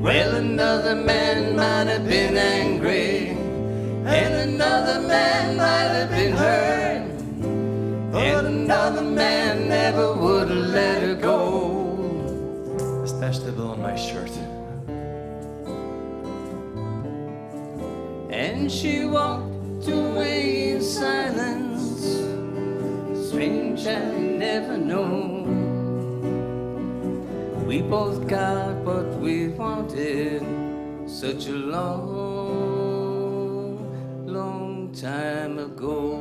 [SPEAKER 8] well, another man might have been angry, and another man might have been hurt, and another man never would have let her go.
[SPEAKER 21] I stashed the bill on my shirt.
[SPEAKER 8] And she walked away in silence, strange I never known. We both got what we wanted such a long, long time ago.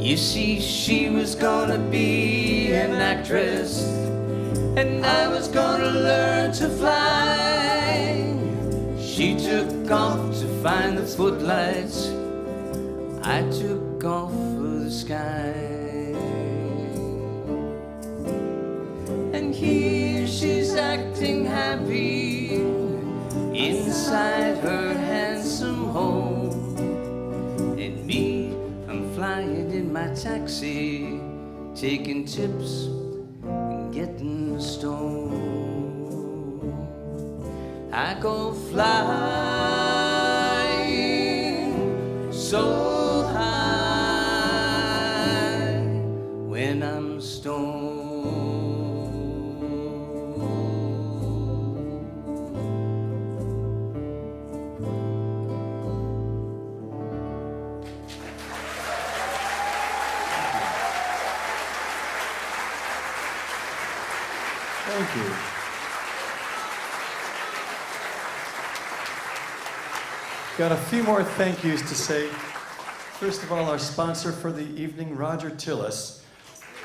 [SPEAKER 8] You see, she was gonna be an actress, and I was gonna learn to fly. She took off to find the footlights, I took off for the sky. And here she's acting happy inside her handsome home, and me, I'm flying in my taxi, taking tips and getting stoned. I go flying so high when I'm stoned.
[SPEAKER 12] Thank you. Got a few more thank yous to say. First of all, our sponsor for the evening, Roger Tillis.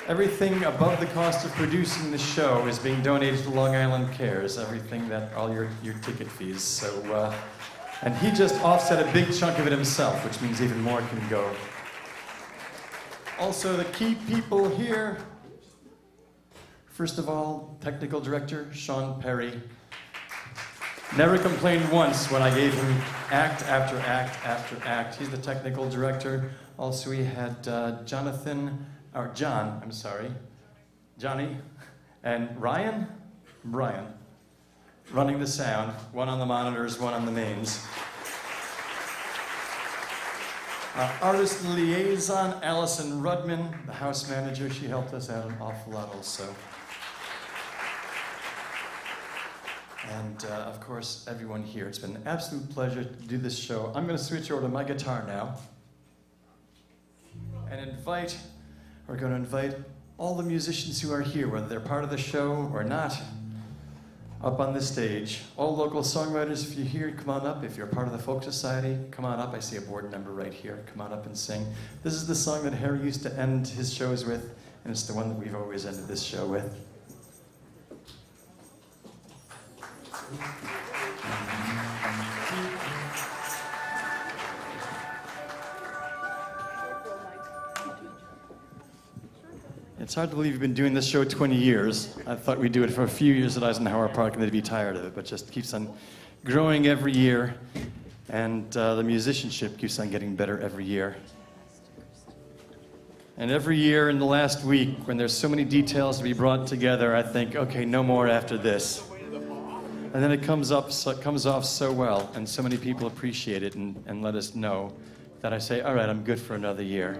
[SPEAKER 12] Everything above the cost of producing the show is being donated to Long Island Cares, everything that, all your ticket fees. So, and he just offset a big chunk of it himself, which means even more can go. Also, the key people here. First of all, technical director, Sean Perry. Never complained once when I gave him act after act after act. He's the technical director. Also, we had Johnny, and Brian, running the sound, one on the monitors, one on the mains. Artist liaison, Allison Rudman, the house manager. She helped us out an awful lot also. And of course, everyone here. It's been an absolute pleasure to do this show. I'm going to switch over to my guitar now and we're going to invite all the musicians who are here, whether they're part of the show or not, up on the stage. All local songwriters, if you're here, come on up. If you're part of the Folk Society, come on up. I see a board member right here. Come on up and sing. This is the song that Harry used to end his shows with, and it's the one that we've always ended this show with. It's hard to believe we've been doing this show 20 years. I thought we'd do it for a few years at Eisenhower Park and they'd be tired of it, but just keeps on growing every year, and the musicianship keeps on getting better every year. And every year in the last week, when there's so many details to be brought together, I think, okay, no more after this. And then it comes off so well, and so many people appreciate it and let us know that I say, all right, I'm good for another year.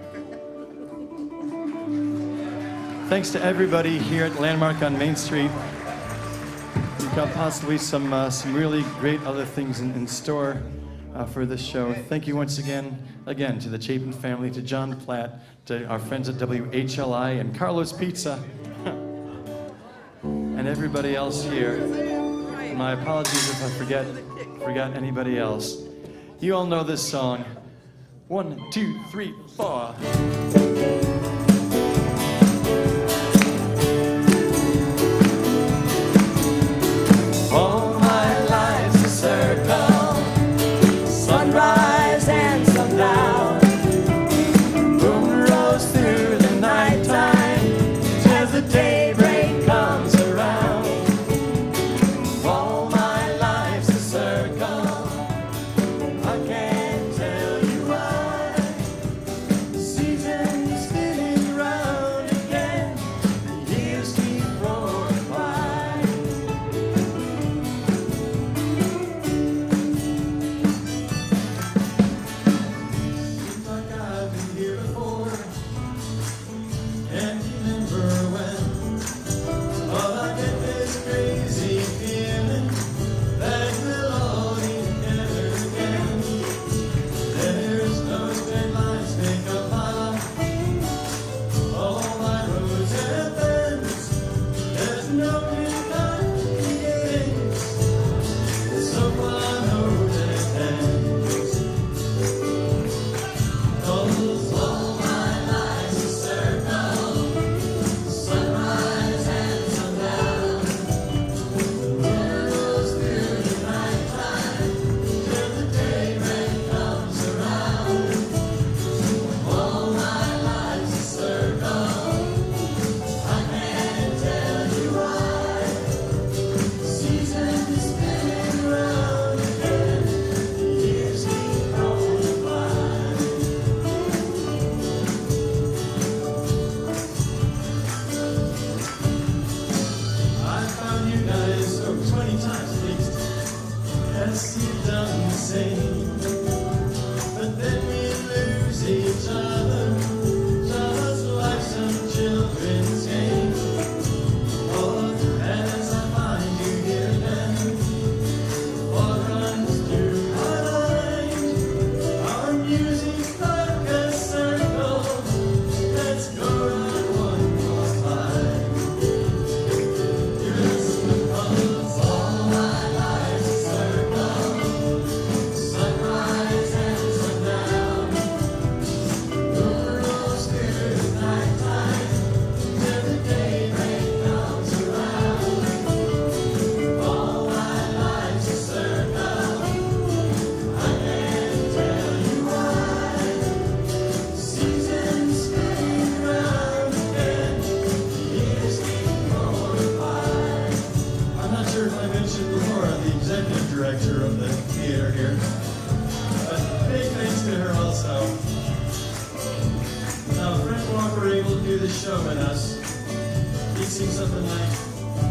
[SPEAKER 12] Thanks to everybody here at Landmark on Main Street. We've got possibly some really great other things in store for this show. Thank you once again to the Chapin family, to John Platt, to our friends at WHLI and Carlos Pizza, and everybody else here. My apologies if I forgot anybody else. You all know this song. 1, 2, 3, 4. All my life's a circle, sunrise and sundown. Moon rose through the nighttime as the daybreak comes around. All my life's a circle, I can't tell you why. Seasons spinning
[SPEAKER 9] do the show with us. He sings something like,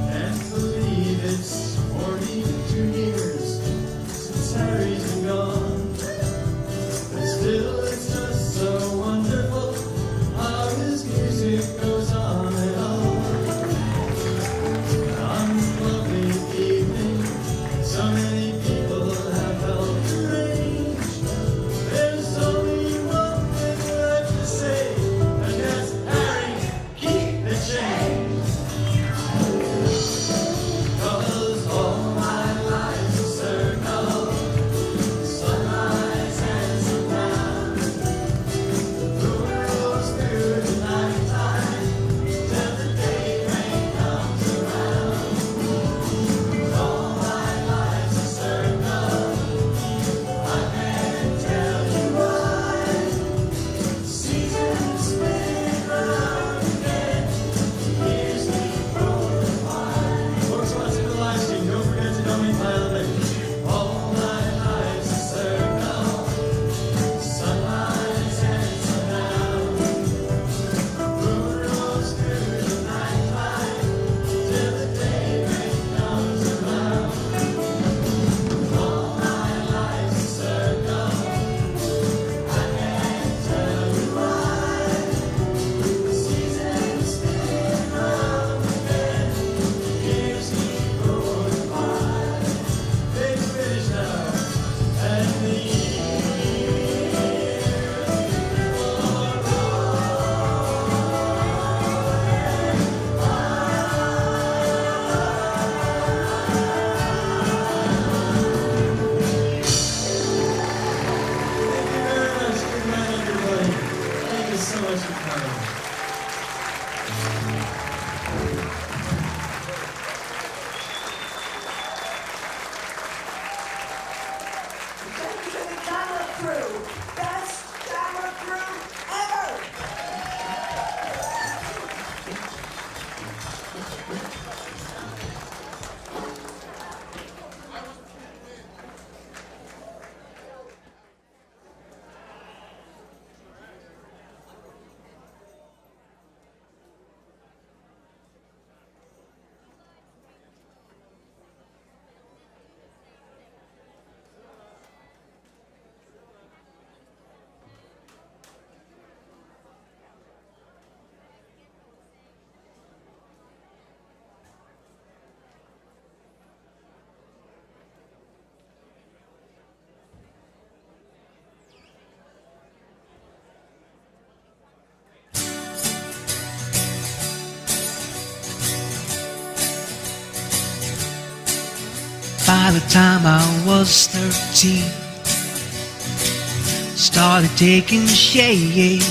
[SPEAKER 9] can't believe it's 42 years since Harry's been gone. But still it's just so wonderful how his music goes on and on. On this lovely evening, so many people have helped arrange. There's only one thing left to say, and that's Harry, keep the change. 'Cause all my life's a circle, sunrise and sundown. The moon rolls through the nighttime till the daybreak comes around. All my life's a circle, I can't tell you why. Seasons spin round again, years keep rolling by. Folks watching the live stream, don't forget to donate violin. All my life's a circle, sunrise and sundown. Moon rolls through the nighttime till the daybreak comes around. All my life's a circle, I can't tell you why. The seasons spin round again, years keep rolling by. It's finished now, and the years Good night, everybody. Thank you so much for coming.
[SPEAKER 13] Thank you to the camera crew. Best camera crew ever.
[SPEAKER 23] By the time I was 13, started taking shape.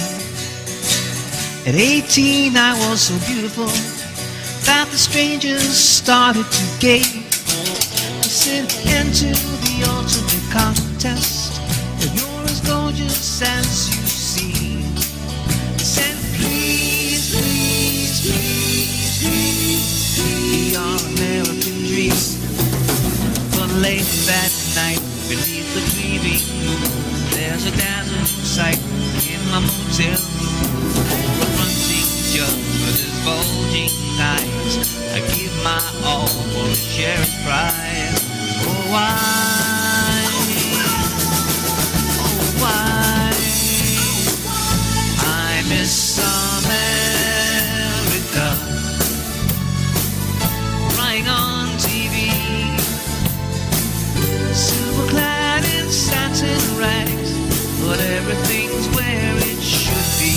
[SPEAKER 23] At 18 I was so beautiful that the strangers started to gape. I said, enter the ultimate contest, and you're as gorgeous as you seem. I said, please, please, please, please, be our American dream. But late that night, beneath the gleaming moon, there's a dazzling sight in my motel room. Confronting jug with his bulging eyes, I give my all for a sheriff prize. Oh, why? Oh, why? I miss America, crying on TV. Silver clad in satin rags, but everything's where it should be.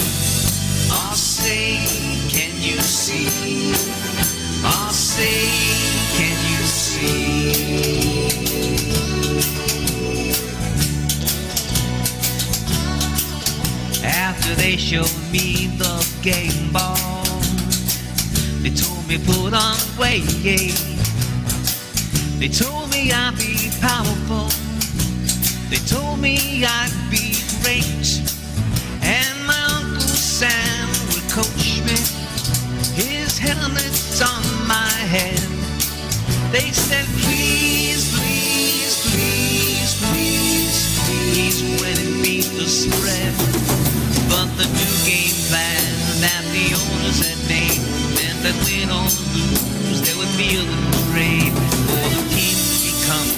[SPEAKER 23] I'll say, can you see? I'll say, can you see? After they showed me the game ball, they told me put on weight. They told me I'd be powerful. They told me I'd be great. And my Uncle Sam would coach me. His helmet's on my head. They said, please, please, please, please, please, when it beat the spread. But the new game plan that the old owners had made, men that win or lose, they would feel the parade. For the team become a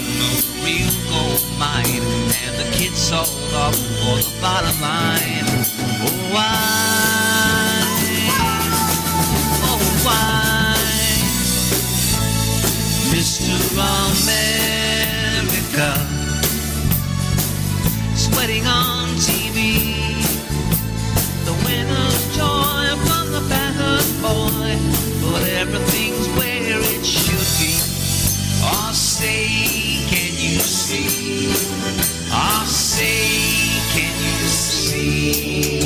[SPEAKER 23] real gold mine, and the kids sold off for the bottom line. Oh why, Mr. America, sweating on TV, the winner's joy from the battered boy, but everything's where it should be. Oh, say, can you see? Oh, say, can you see?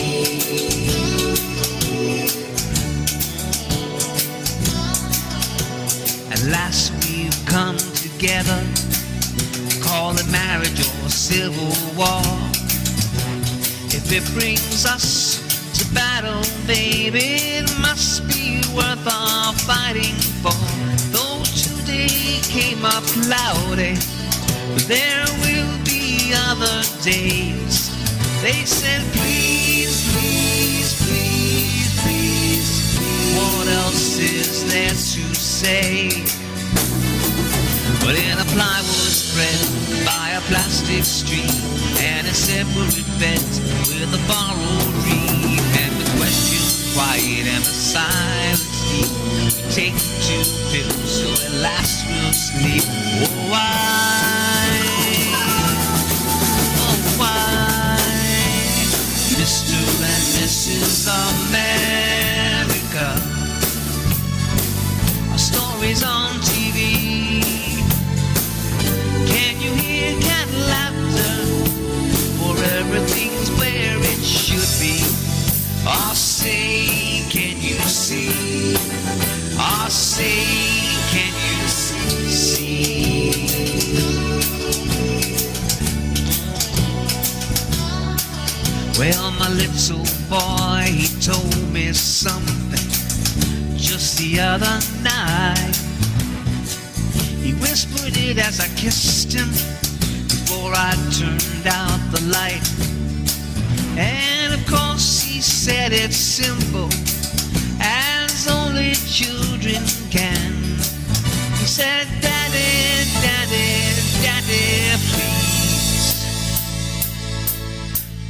[SPEAKER 23] At last we've come together, call it marriage or civil war. If it brings us to battle, baby, it must be worth our fighting for. Though today came up cloudy, but there will be other days. They said, please, please, please, please. What else is there to say? But in a plywood spread by a plastic street, and a separate bed with a borrowed reed, and the question quiet and the silence deep, we take 2 pills so at last we'll sleep. Oh why, Mr. and Mrs. America, our stories on TV. Can you hear cat laughter? For everything's where it should be. Oh, say, can you see? Oh, say, can you see? Well, my little boy, he told me something just the other night. He whispered it as I kissed him before I turned out the light. And of course he said it's simple, as only children can. He said, Daddy, Daddy, Daddy, please,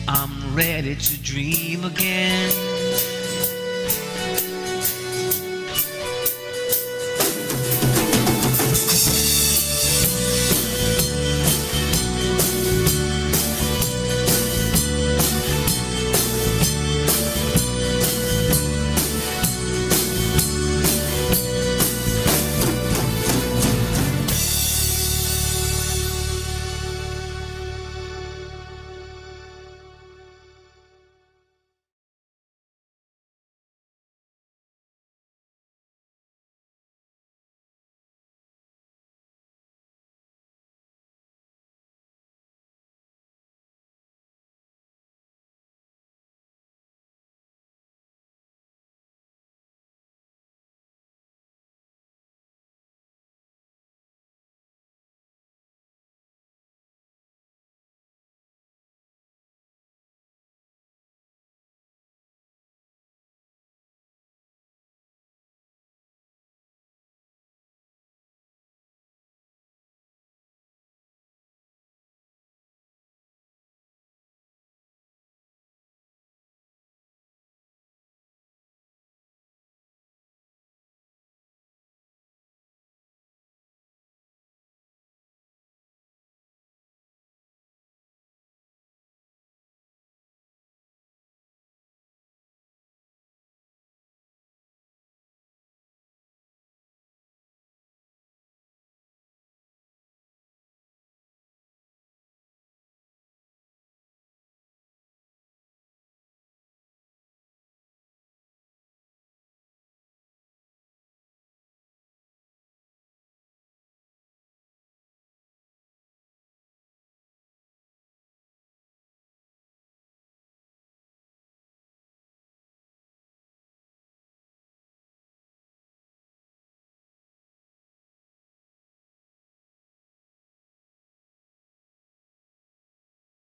[SPEAKER 23] I'm ready to dream again.